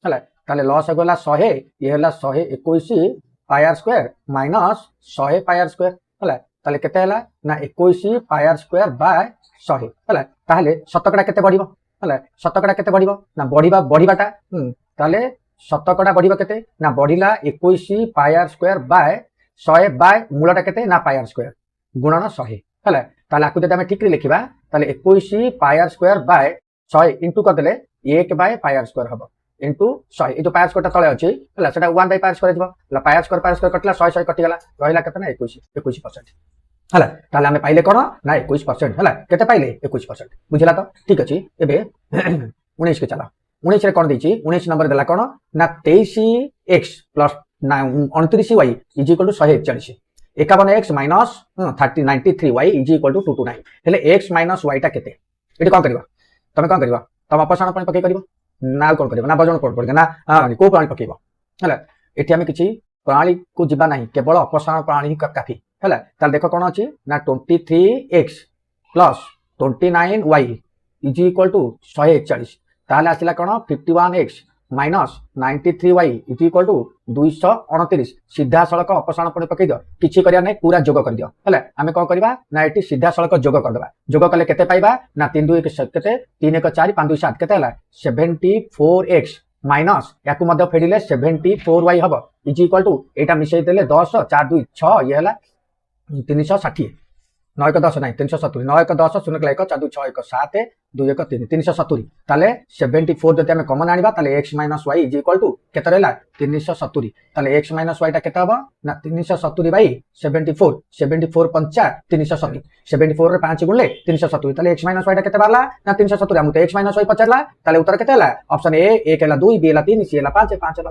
हला ताले लॉस होगला 100 ये हला 121 pi R square minus 100 pi R square हला ताले केते हला ना 21 पाई आर स्क्वायर बाय 100 हला ताले शतकड़ा केते बढ़िबो हला शतकड़ा केते बढ़िबो ना बढ़िबाटा ताले शतकड़ा बढ़िबो केते ना बढ़िला 21 पाई आर स्क्वायर बाय 100 बाय मूलटा केते ना पाई आर स्क्वायर गुणन 100 हला ताले आकु जदि हम ठीक रे लिखिबा ताले 21 पाई आर स्क्वायर बाय 100 इनटू कर देले 1 बाय पाई आर स्क्वायर हबो इनटू 100 ए जो पाई आर स्क्वायर ता तळे अछि हला सेटा 1 बाय पाई आर स्क्वायर दिबो हला पाई आर स्क्वायर कटला 100 कटि गला रहिला केते ना 21% हला ताले हमें पाइले कोन ना 21% हला केते पाइले 21% बुझला तो ठीक अछि एबे 19 के चला 19 रे कोन दैछि 19 नंबर देला कोन ना 23x plus 29y is equal to 141 51x minus 93y is equal to 229 हेले x माइनस y ता केते एटी कोन करबा तमे कोन करबा तम अपसारण पण पके करबो ना कोन करबा ना वजन कोन पड़े ना को प्राणी पकेबो हला एठी हम किछि प्रणाली को जिबा नाही केवल अपसारण प्रणाली ही काफी हला ताल देखो कोन अछि ना 23x plus 29y is equal to 141 ताले आसिला कोन 51x minus 93y is equal to 229 सीधा सड़क अपसारण पण पके दियो किछि करिया नै पूरा जोग कर दियो हला हमें कोन करबा ना एटी सीधा सड़क जोग कर देबा जोग कले केते पाइबा ना 3 2 1 केते 3 1 4 5 2 7 केते हला 74x माइनस याकु मध्य फेडिले 74y हबो इज इक्वल टू एटा मिसै देले 10 4 2 6 ये हला 360 9 1 10 नहीं 370 9 1 10 0 1 4 2 6 1 7 2 1 3 370 ताले 74 जते हमें कॉमन आनिबा ताले x y is equal to केते रहला 370 ताले x y ता केते हबो ना 370 बाई 74 74 पंचा 370 74 रे 5 गुणले 370 ताले x y ता केते बारला ना 370 हम तो x y पचरला ताले उत्तर केते हला ऑप्शन ए 1 हला 2 b हला 3 c हला 5 5 हला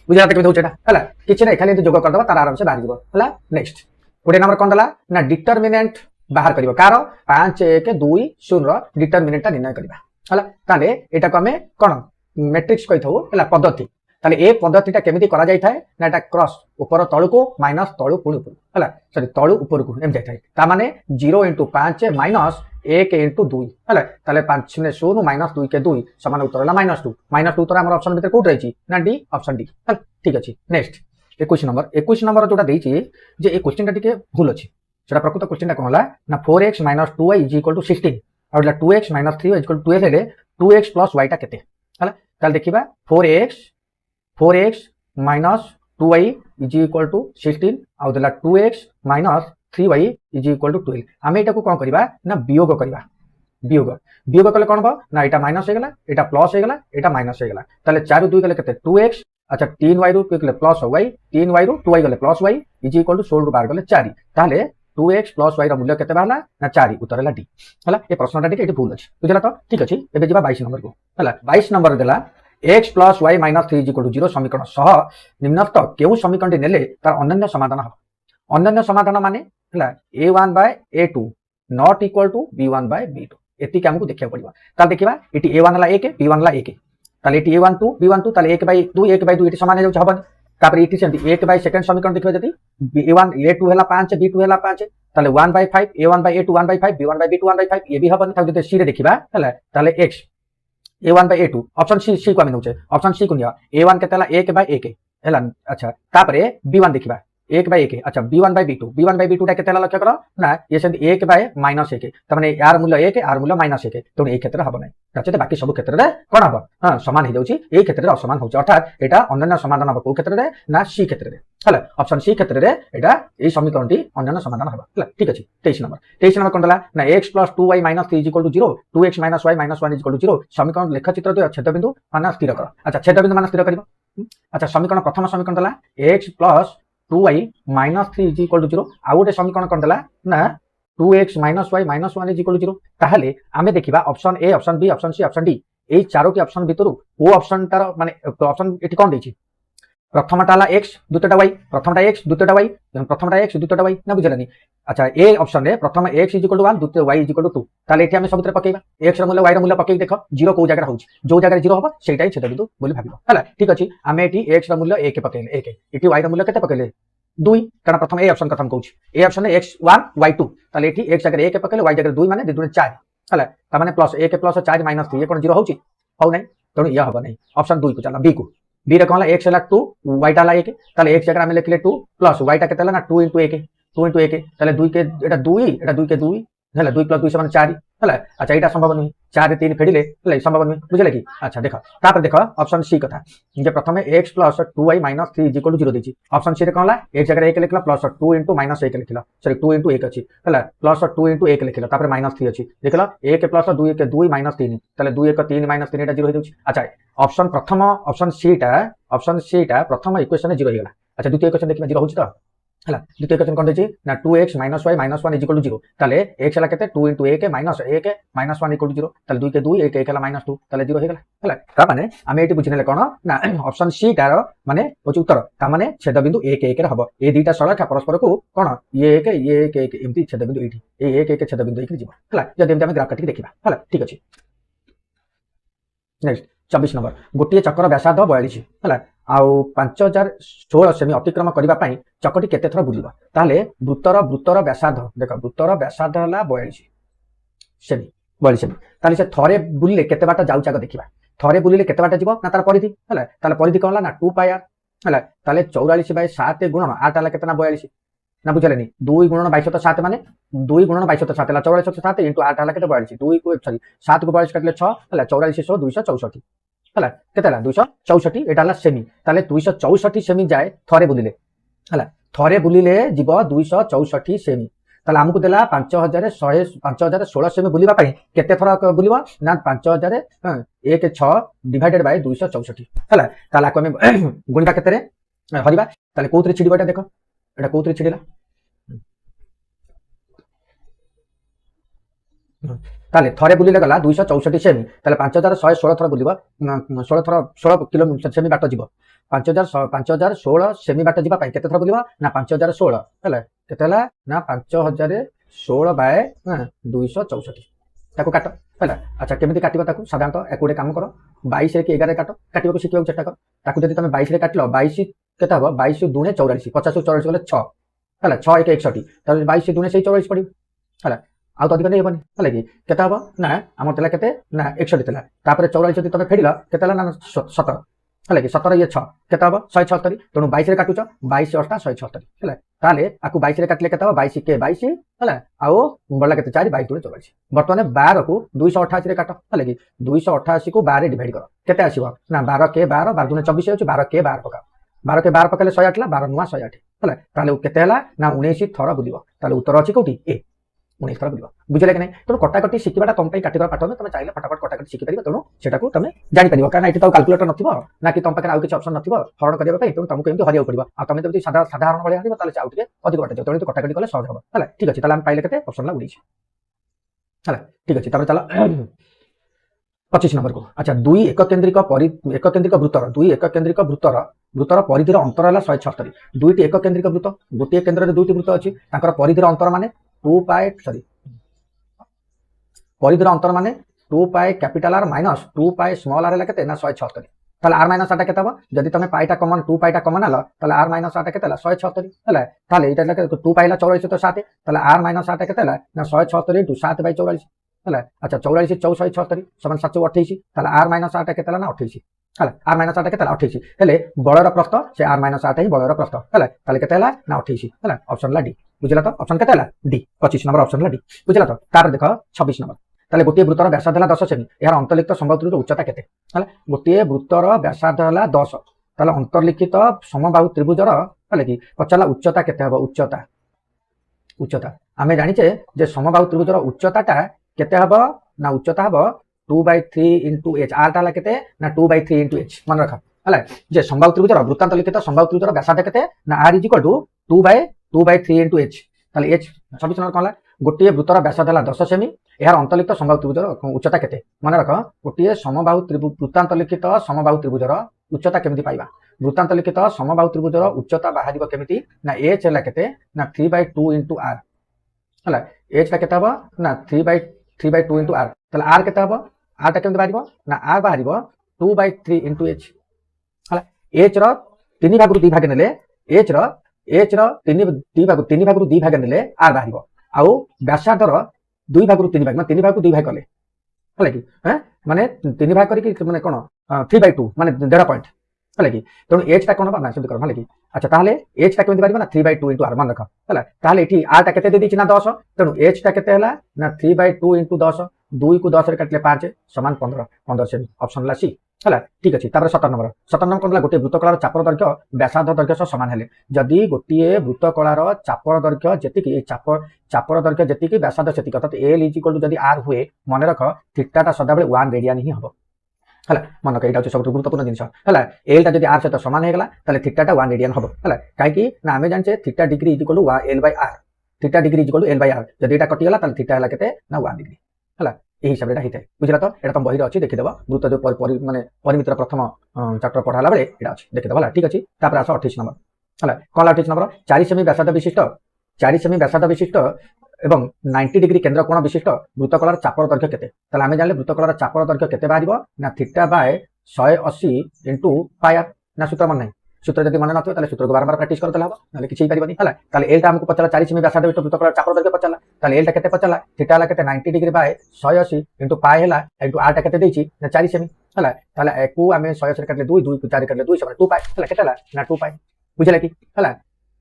बुझा तक होचेटा हला किछ नै खाली जोग कर दबा तार आराम से बाहर जीवो हला नेक्स्ट गोटे नंबर कोन दला ना डिटरमिनेंट बाहर करिवो कार 5 1 2 0 रो डिटरमिनेंट निर्णय करबा हला ताले एटा को हमें कोन मैट्रिक्स कहिथौ हला पद्धति ताले ए पद्धतिटा केमिति करा जाय थाए ना एटा क्रॉस ऊपर तळु को माइनस तळु पुणी ऊपर हला सॉरी तळु ऊपर को एम जाय थाए ता माने 0 * 5 माइनस 1 * 2 हला ताले 5 ने 0 माइनस 2 के 2 समान उत्तर ला -2 उत्तर हमर ऑप्शन भीतर कोट रहिछि ना डी ऑप्शन डी हला ठीक अछि नेक्स्ट 21 नंबर जोटा देछि जे ए क्वेश्चन टा टिके भूल अछि सेटा प्रकृत क्वेश्चन टा कोनला ना 4x - 2y = 16 और 2x - 3y = 12 हेले 2x + y टा केते हला ताल देखिबा 4x - 2y = 16 और देला 2x - 3y = 12 हमें एटा को कोन करबा ना वियोग करबा वियोग कले कोन बा ना एटा माइनस हे गेला एटा प्लस हे गेला एटा माइनस हे गेला ताले 4 2 गले केते 2x अच्छा 3y रू गले प्लस y 3y रू 2y गले प्लस y = 16 रू बाहर गले 4 ताले 2x + y रा मूल्य केते बाहला ना 4 उत्तर हला डी हला ए प्रश्नटा टिके एठी भूल अछि बुझला तो ठीक अछि एबे जिबा 22 नंबर को हला 22 नंबर देला x plus y minus 3 equal to 0 समीकरण सह निम्नस्थ केउ समीकरण नेले तार अनन्य समाधान हम अनन्य समाधान माने हला a1 by a2 not equal to b1 by b2 एति के हमको देखिया पड़िबा ताल देखिबा एटी a1 ला 1 b1 ला 1 ताल एटी a1 2 b1 2 ताल 1 by 2 एटी समान हो जाउ हबन तापर एटी सेंटी 1 by सेकंड समीकरण देखिबा जति a1 a2 हला 5 b2 हला 5 ताले 1 by 5 a1 by a2 1 by 5 b1 by b2 1 by 5 ये भी हबन ताल जति c रे देखिबा हला ताले x a1 by a2 option C को आमे नउचे ऑप्शन सी को निया a1 के तला 1 by 1 हला अच्छा तापरे b1 देखिबा 1 by 1 अच्छा b1 by b2 टा केतेला लक्ष्य करो ना ये सेंट 1 by -1 तमने यार मूल्य 1 यार मूल्य -1 तो ए क्षेत्र हबो नै नचते बाकी सब क्षेत्र रे कोन हबो हां समान हो जाउची ए क्षेत्र रे असमान होउची अर्थात एटा अनन्य समाधान हबो को क्षेत्र रे ना सी क्षेत्र रे हला ऑप्शन सी क्षेत्र रे एटा ए समीकरणटी अनन्य समाधान हबो हला ठीक अछि 23 नंबर कोन दला ना x + 2y - 3 = 0 2x - y - 1 = 0 समीकरण लेख चित्र तो छेद बिंदु मान स्थिर कर अच्छा छेद बिंदु मान स्थिर करबो अच्छा समीकरण प्रथम समीकरण दला x + 2y - 3 = 0 आ गोटे समीकरण कोन दला ना 2x - y - 1 = 0 ताहले आमे देखिबा option A option B option C option D ए चारोटी ऑप्शन भितरु को ऑप्शन तार माने ऑप्शन एठी कोन देछि प्रथमटा हला x द्वितीयटा y प्रथमटा x द्वितीयटा y प्रथमटा x द्वितीयटा y ना बुझलनी अच्छा ए ऑप्शन रे प्रथम x = 1 द्वितीय y = 2 ताले एठी आमे सबुतरे पकेइबा x र मूल्य y र मूल्य पकेइ देखो 0 को जगह होउची जो जगह 0 होबा सेटाई छेद बिंदु बोली भाबिबो हला ठीक अछि आमे एठी x र मूल्य 1 पकेइले 1 एठी y र मूल्य केते पकेइले 2 कारण प्रथम ए ऑप्शन कथम कहूची ए ऑप्शन रे x1 y2 ताले एठी x जगह 1 पकेइले y जगह 2 माने 2 4 हला त माने प्लस 1 प्लस 4 - 3 कोन 0 होउची हो नै तणु या हबो नै ऑप्शन 2 को चला b को b रे कहला x ला 2 y टा ला 1 ताले x जगह आमे लिखले 2 प्लस y टा केतेला ना 2 * 1 2 * 1 ताले 2 के एटा 2 के 2 हला 2 + 2 = 4 हला अच्छा एटा संभव नहीं 4 रे 3 फेडिले हला संभव नहीं बुझले की अच्छा देखो तापर देखो ऑप्शन सी कथा जे प्रथमे x + 2y - 3 = 0 देछि ऑप्शन सी रे कहला x जगह 1 लिखला प्लस 2 * -1 लिखला सॉरी 2 * 1 अछि हला प्लस 2 * 1 लिखला तापर -3 अछि देखला 1 + 2 के 2 - 3 ताले 2 1 3 - 3 एटा 0 हो जाउछि अच्छा ऑप्शन प्रथम ऑप्शन सी टा प्रथम इक्वेशन 0 हो गेला अच्छा द्वितीय इक्वेशन देखिबा 0 होछि त हला द्वितीय इक्वेशन कोन देछि ना 2x - y - 1 = 0 ताले x ला केते 2 * 1 - 1 - 1 = 0 ताले 2 के 2 1 1 ला -2 ताले 0 हो गेला हला ता माने आमे एटी बुझिनेले कोन ना ऑप्शन सी टा माने होछि उत्तर ता माने छेद बिंदु 1 1 रे हबो ए दुईटा सरेखा परस्पर को कोन ये 1 1 एमती छेद बिंदु एठी ए 1 1 छेद बिंदु 1 रे जीव हला जदि एमती आमे ग्राफ काटी देखिबा हला ठीक अछि नेक्स्ट 24 नंबर गोटिए चक्र व्यासार्ध 42 हला आउ 5016 सेमी अतिक्रम करिबा पई चकटी केते थरा बुलिबा ताले वृत्तर व्यासार्ध देख वृत्तर व्यासार्ध हला 42 सेमी 42 सेमी ताले से थरे बुलिले केते बाटा जाउ चाक देखिबा थरे बुलिले केते बाटा जीवो ना तार परिधि हला ताले परिधि कोन ना 2 पाई r हला ताले 44/7 गुणन 8 हला केते ना 42 ना बुझलेनी 2 गुणन 22/7 माने 2 गुणन 22/7 हला 44/7 * 8 हला केते 42 2 को सॉरी 7 को 42 काटले 6 हला 44 264 हला केतेला 264 एटा हला सेमी ताले 264 सेमी जाए थरे बुलिले हला थरे बुलिले जीव 264 सेमी ताले हमकु देला 5016 सेमी बुलिबा पई केते थरा बुलिबा ना 5000 1 6 डिवाइडेड बाय 264 हला ताला को हम गुणिता केते रे हरिबा ताले कोथरे छिडिबाटा देखो एटा कोथरे छिडिला ताले थरे बुलिले गला 264 सेमी ताले 5116 थरा बुलिबा 16 थरा 16 किलोमीटर सेमी बाट जीव 5016 सेमी बाट जीवा पई केते थरा बुलिबा ना 5016 हला केतेला ना 5016 बाय 264 ताको काट हला अच्छा केमिति काटिबा ताको साधारणत एक गोटे काम करो 22 रे के 11 काटो काटिबा को शिखिबा चेष्टा कर ताको जदि तमे 22 रे काटलो 22 केता हो 22 2 44 50 44 गले 6 हला 6 1 61 ताले 22 2 से 44 पड़ी हला आ तो अधिक नहीं हेबनी हला कि केता हो ना हमर तला केते ना 61 तला तापर 44 जदि तमे फेडिला केतला ना 17 हला कि 17 ये 6 केता हो 176 तणु 22 रे काटुछ 22 8 176 हला ताले आकु 22 रे काटले केता हो 22 के 22 हला आउ बडला केते 4 22 2 44 वर्तमान 12 को 288 रे काट हला कि 288 को 12 रे डिवाइड करो केते आसीबो ना 12 के 12 12 2 24 होछ 12 के 12 पका 12 के 12 पकाले 108 ला 12 नुआ 108 हला ताले केते हला ना 19 थरा बुलिबो ताले उत्तर अछि कोठी ए 19 थरा बुलिबो बुझले कि नै तणु कटाकटी शिखिबाटा तम पई काटिबा पाठ न तमे चाहिले फटाफट कटाकटी शिखि परिबो तणु सेटाकू तमे जानि परिबो कारण एठी त कैलकुलेटर नथिबो ना कि तम पकरे आउ किछ ऑप्शन नथिबो हरण करिबा पई तणु तमको एमति हरियो पड़िबो आ तमे जति साधारण भले हरिबो ताले आउ टिके अधिक कटा जाउ तणु कटाकटी कले सहज हबो हला ठीक अछि ताले हम पाइले केते ऑप्शन ला 19 हला ठीक अछि तमे चला 25 नंबर को अच्छा दुई एक केन्द्रिक वृत्तर दुई एक केन्द्रिक वृत्तर परिधिर अंतर है 176 दुईटी एक केन्द्रिक वृत्त गोटे केन्द्र में दुईटी वृत्त अच्छी परिधिर अंतर माने 2 पाए सॉरी परिधिर अंतर माने 2 पाए कैपिटल आर माइनस 2 पाए स्मॉल आर है ना 176 ताले आर माइनस आटा केते हबो जदि तमे पाइटा कॉमन 2 पाइटा कॉमन आलो ताले आर माइनस आटा केते हला 176 हला ताले एटा लगे 2 पाइला 44 तो 7 ताले आर माइनस आटा केते हला ना 176 इनटू 7/44 हला अच्छा 44 476 समान 728 ताले आर माइनस आटा केते हला ना 28 हला आर माइनस आटा केते हला 28 हेले बळर प्रस्थ से आर माइनस आटा ही बळर प्रस्थ हला ताले केते हला ना 28 हला ऑप्शन ला डी बुझिला तो ऑप्शन केते हला डी 25 नंबर ऑप्शन ला डी बुझिला तो तार देखो 26 नंबर ताले गोटे वृत्तर व्यासार्ध है 10 सेमी यार अंतर्लिखित समबाहु उच्चता केते हला गोटे वृत्तर व्यासार्ध है 10 ताले अंतर्लिखित समबाहु त्रिभुजर हले कि पचाला उच्चता केते हबो उच्चता आमे जानिचे जे समबाहु त्रिभुजर उच्चताटा केते हबो ना उच्चता हबो 2/3 * h r टा केते ना 2/3 * h मन रख हला जे समबाहु त्रिभुजर वृत्तांत लिखित समबाहु त्रिभुजर व्यासार्ध केते ना r = 2/3 * h ताले h 26 नंबर कहला गोटे वृत्तर व्यासार्ध है 10 सेमी यार अंतर्लिखित समबाहु त्रिभुजर उच्चता केते मन रख गोटे समबाहु वृत्तांत लिखित समबाहु त्रिभुजर उच्चता केमिति पाइबा वृत्तांत लिखित समबाहु त्रिभुजर उच्चता बाहरिबो केमिति ना h हला केते ना 3/2 * r हला h ता केते हबो ना 3/2 * r ताले r केते हबो r ता केमिति बाहरिबो ना r बाहरिबो 2/3 * h हला h रो 3 भागरु 2 भाग नेले h रो 3 भागरु 2 भाग नेले r बाहरिबो आउ व्यासार्धर 2 भागरु 3 भाग माने 3 भागरु 2 भाग कले हला कि हैं माने 3 भाग करी माने कोन 3/2 माने 1.5 पॉइंट हला कि तेणु h टा कोन बा ना सिद्ध कर हला कि अच्छा ताहले h टा केमिति बारिबो ना 3/2 * r मन रख हला ताहले एठी r टा केते दे दिछि ना 10 तेणु h टा केते हला ना 3/2 * 10 2 को 10 रे काटले 5 समान 15 सेमी ऑप्शन ला सी हला ठीक अछि तापर 17 नंबर कोनला गोटे वृत्तकलार चापर दैर्घ्य व्यासार्ध दैर्घ्य सह समान हेले जदि गोटे वृत्तकलार चापर दैर्घ्य जेतिकी चापर दैर्घ्य जेतिकी व्यासार्ध सेतिक अर्थात l = जदि r हुए मन रख थीटा टा सदा बेले 1 रेडियन ही हबो हला मन रख एटा होची सबसे गुरुत्वपूर्ण जिंस हला l टा जदि r सहित समान हे गेला ताले थीटा टा 1 रेडियन हबो हला काहे कि ना हमें जानचे theta degree = l/r theta degree = l/r जदि एटा कटि गेला ताले थीटा हला केते ना 1 डिग्री हला एही हिसाब रे हिते बुझला तो एटा तुम बही रे अछि देखि देबो वृत्त जो माने परिमितर प्रथम चैप्टर पढाला बेले एटा अछि देखि देबो हला ठीक अछि तापर आसो 28 नंबर हला कोन 28 नंबर 4 सेमी व्यासार्ध विशिष्ट एवं 90 डिग्री केंद्र कोण विशिष्ट वृत्तकलार चापर दैर्घ्य केते ताले आमे जानले वृत्तकलार चापर दैर्घ्य केते बाहिबो ना θ/180 * πr ना सूत्र मन नै सूत्र जदि मन नथो ताले सूत्र को बार बार प्रैक्टिस करते हबो नाले किछि परिबनी हला ताले एल टा हमको पचला 4 सेमी व्यासार्ध विशिष्ट वृत्तकलार चापर दैर्घ्य पचला ताले एल टा केते पचला थीटा हला केते 90 डिग्री बाय 180 * π हला इनटू r टा केते देछि ना 4 सेमी हला ताले एको आमे 180 रे काटले 2 2 को 4 काटले 2 समान 2 π हला केते हला ना 2 π बुझला कि हला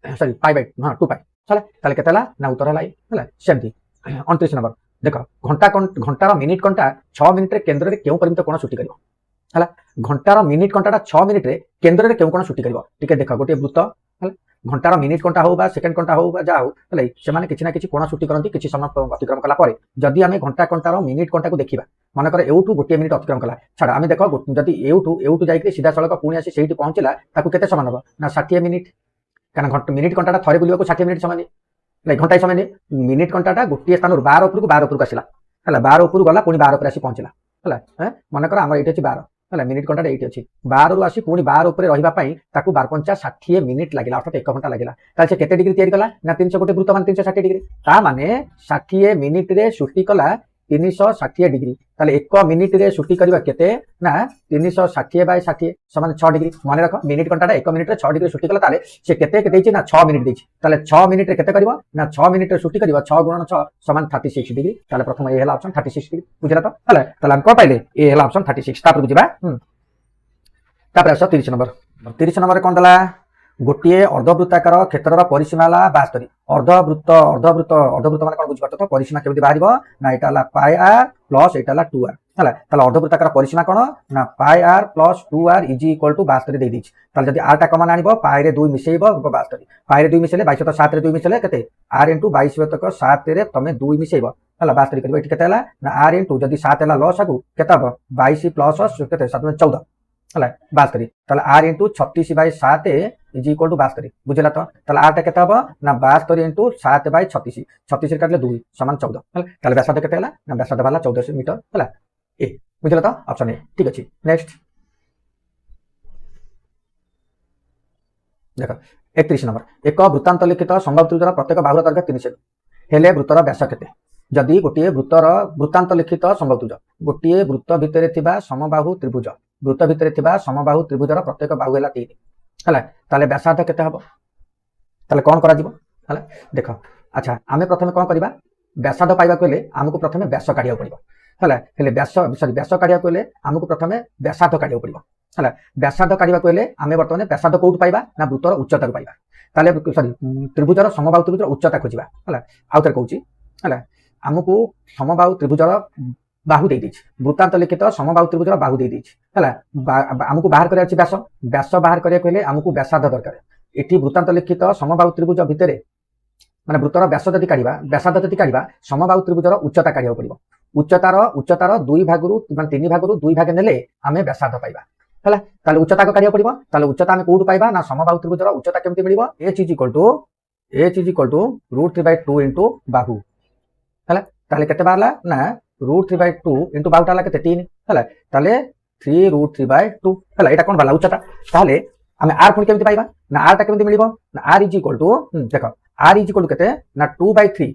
सॉरी π बाय हां 2 π हला ताले केते हला ना उत्तर हला हला सेमती 29 नंबर देखो घंटार मिनिट घंटा 6 मिनिट रे केंद्र रे केउ परिमित कोण छुटी करिवो हला घंटार मिनिट घंटाटा 6 मिनिट रे केंद्र रे केउ कोण छुटी करिवो टिके देखो गोटे वृत्त हला घंटार मिनिट घंटा हो बा सेकंड घंटा हो बा जा हो हला सेमाने किछि ना किछि कोण छुटी करंती किछि समय अतिक्रम कला परे जदि आमे घंटार मिनिट घंटा को देखिबा मन कर एउठू गोटे मिनिट अतिक्रम कला छाड़ा आमे देखो जदि एउठू जाई के सीधा सड़क पुणी आसी सेठी पहुंचला ताकू केते समान हो ना 60 मिनिट कारण मिनिट घंटाटा थरे बुलिबा को 60 मिनिट समान लाइक घंटा समय मिनिट घंटाटा गोटे स्थान 12 ऊपर को आसिला हला 12 ऊपर गला पुणी 12 ऊपर आसी पहुंचला हला मन कर हमर एठी अछि 12 हला मिनिट घंटा एठी अछि 12 रु आसी पुणी 12 ऊपर रहिबा पई ताकू 12 * 60 मिनिट लागिला अर्थात 1 घंटा लागिला ताले से केते डिग्री तयारी कला ना 300 गोटे वृत्त मान 360 डिग्री ता माने 60 मिनिट रे सृष्टि कला 360 डिग्री ताले 1 मिनिट रे सृष्टि करबा केते ना 360/60 समान 6 डिग्री मन रख मिनिट घंटाटा 1 मिनिट रे 6 डिग्री सृष्टि कला ताले से केते देछि ना 6 मिनिट देछि ताले 6 मिनिट रे केते करबा ना 6 मिनिट रे सृष्टि करबा 6 * 6 समान 36 डिग्री ताले प्रथम ए हला ऑप्शन 36 डिग्री बुझला तो हला ताले हम को पाइले ए हला ऑप्शन 36 तापर बुझिबा तापर 30 नंबर कोन दला गोटे अर्धवृत्ताकार क्षेत्रर परिसीमा हला 72 अर्धवृत्त माने कोन बुझिबा तो परिसीमा केमिति बाहरिबो ना एटा हला πr प्लस एटा हला 2r हला ताले अर्धवृत्ताकार परिसीमा कोन ना πr प्लस 2r = 72 दे दिछि ताले जदि r टा कमन आनिबो π रे 2 मिसेइबो 72 π रे 2 मिसेले 22/7 रे 2 मिसेले केते r * 22/7 रे तमे 2 मिसेइबो हला 72 करबो एठी केते हला ना r * जदि 7 हला लॉस आगु केते हबो 22 प्लस केते 7 में 14 हला 72 ताले r * 36/7 = 72 बुझला तो ताले r टा केते हबो ना 72 * 7/36 36 रे काटले 2 समान 14 हला ताले व्यासार्ध केते हला ना व्यासार्ध वाला 1400 मीटर हला ए बुझल तो ऑप्शन ए ठीक अच्छे। नेक्स्ट देख 31 नंबर एक वृत्तांत लिखित संभव त्रिभुजर प्रत्येक बाहुर दैर्घ्य 3 सेमी हेले वृत्तर व्यास केते जदि गोटे वृत्तर वृत्तांत लिखित संभव त्रिभुज गोटे वृत्त भितर थिबा समबाहु त्रिभुज वृत्त भितर थिबा समबाहु त्रिभुजर प्रत्येक बाहु हैला 3 हला ताले व्यासार्ध केते हबो ताले कोन करा जिवो हला देख अच्छा आमे प्रथमे कोन करबा व्यासार्ध पाइबा कोले हमकु प्रथमे व्यास काढिया पड़िबो हला हेले व्यास सॉरी व्यास काढिया कोले हमकु प्रथमे व्यासार्ध काढिया पड़िबो हला व्यासार्ध काढिबा कोले आमे वर्तमाने व्यासार्ध कोउट पाइबा ना वृत्तर उच्चता को पाइबा ताले सॉरी त्रिभुजर समबाहु त्रिभुजर उच्चता खोजिबा हला आउतर कहूची हला हमकु समबाहु त्रिभुजर बाहु दे दीछि वृत्तांत लिखित समबाहु त्रिभुजर बाहु दे दीछि हला हमकु बाहर करिया अछि व्यास व्यास बाहर करिया कहले हमकु व्यासार्ध दरकार एठी वृत्तांत लिखित समबाहु त्रिभुज भितरे माने वृत्तर व्यास जति काढिबा व्यासार्ध जति काढिबा समबाहु त्रिभुजर उच्चता काढिया पड़िबो उच्चतार 2 भागरु माने 3 भागरु 2 भाग नेले आमे व्यासार्ध पाइबा हला ताले उच्चता को काढिया पड़िबो ताले उच्चता आमे कोउट पाइबा ना समबाहु त्रिभुजर उच्चता केमति मिलिबो h √3/2 इनटू बाहु हला ताले केते बारला ना √3/2 इनटू बाहु ताला केते 3 हला ताले 3√3/2 हला एटा कोन बाला उच्चता ताले आमे r कोन केमति पाइबा ना r ता केमति मिलिबो ना r देखो r केते ना 2/3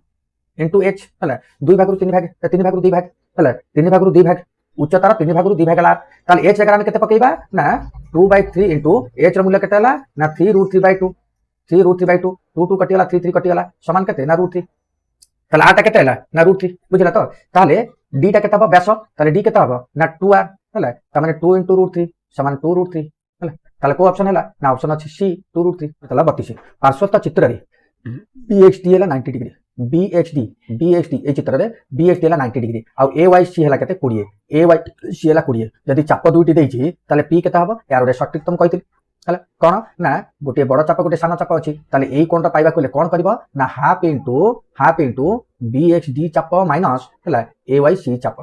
इनटू h हला 2 भागरु 3 भाग 3 भागरु 2 भाग हला 3 भागरु 2 भाग उच्चतार 3 भागरु 2 भाग ला ताले h जगह आमे केते पकेबा ना 2/3 इनटू h र मूल्य केते हला ना 3√3/2 3√3/2 2 कटिगला 3 कटिगला समान केते ना √3 ताले r ता केते हला ना √3 बुझला तो ताले d ता केते हबो व्यास ताले d केते हबो ना 2r हला त माने 2 * √3 समान 2√3 हला ताले को ऑप्शन हला ना ऑप्शन अछि c 2√3 ताला 32 पार्श्वस्थ चित्र रे bhd हला 90 डिग्री bhd ए चित्र रे bhd हला 90 डिग्री आ ayc हला केते 20 ayc हला 20 यदि चाप दुईटी देछि ताले p केते हबो यार रे सटीक तुम कहिथिल हला कोन ना गोटे बड़ चाप गोटे साना चाप अछि ताले एई कोनटा पाइबा कोले कोन करबो ना हाफ इनटू bhd चाप माइनस हला ayc चाप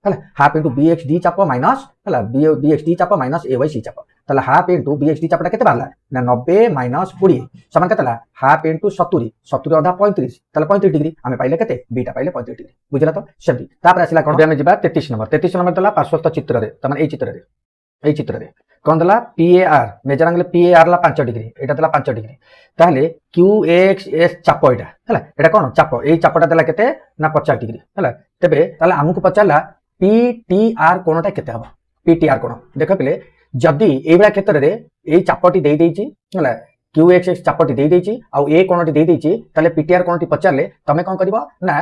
हला हाफ इनटू bhd चाप माइनस हला bhd चाप माइनस ayc चाप ताले हाफ इनटू bhd चापटा केते बारला ना 90 माइनस 20 समान केतेला हाफ इनटू 70 70 अधा 35 ताले 35 डिग्री आमे पाइले केते बीटा पाइले 35 डिग्री बुझला तो सेमती तापर आसिला कोन आमे जिबा 33 नंबर दला पार्श्वस्थ चित्र रे त माने एई चित्र रे कोन दला PAR मेजर एंगल PAR ला 5 डिग्री एटा दला 5 डिग्री ताले QXS चाप एटा कोन चाप एई चापटा दला केते ना 50 डिग्री हला तबे ताले हमकु पचाला PTR कोनटा केते हबो PTR कोन देखो पले जदि एई बला क्षेत्र रे एई चापटी देई देइची हला QXS चापटी देई देइची आ ए कोनटी देई देइची ताले PTR कोनटी पचारले तमे कोन करबो ना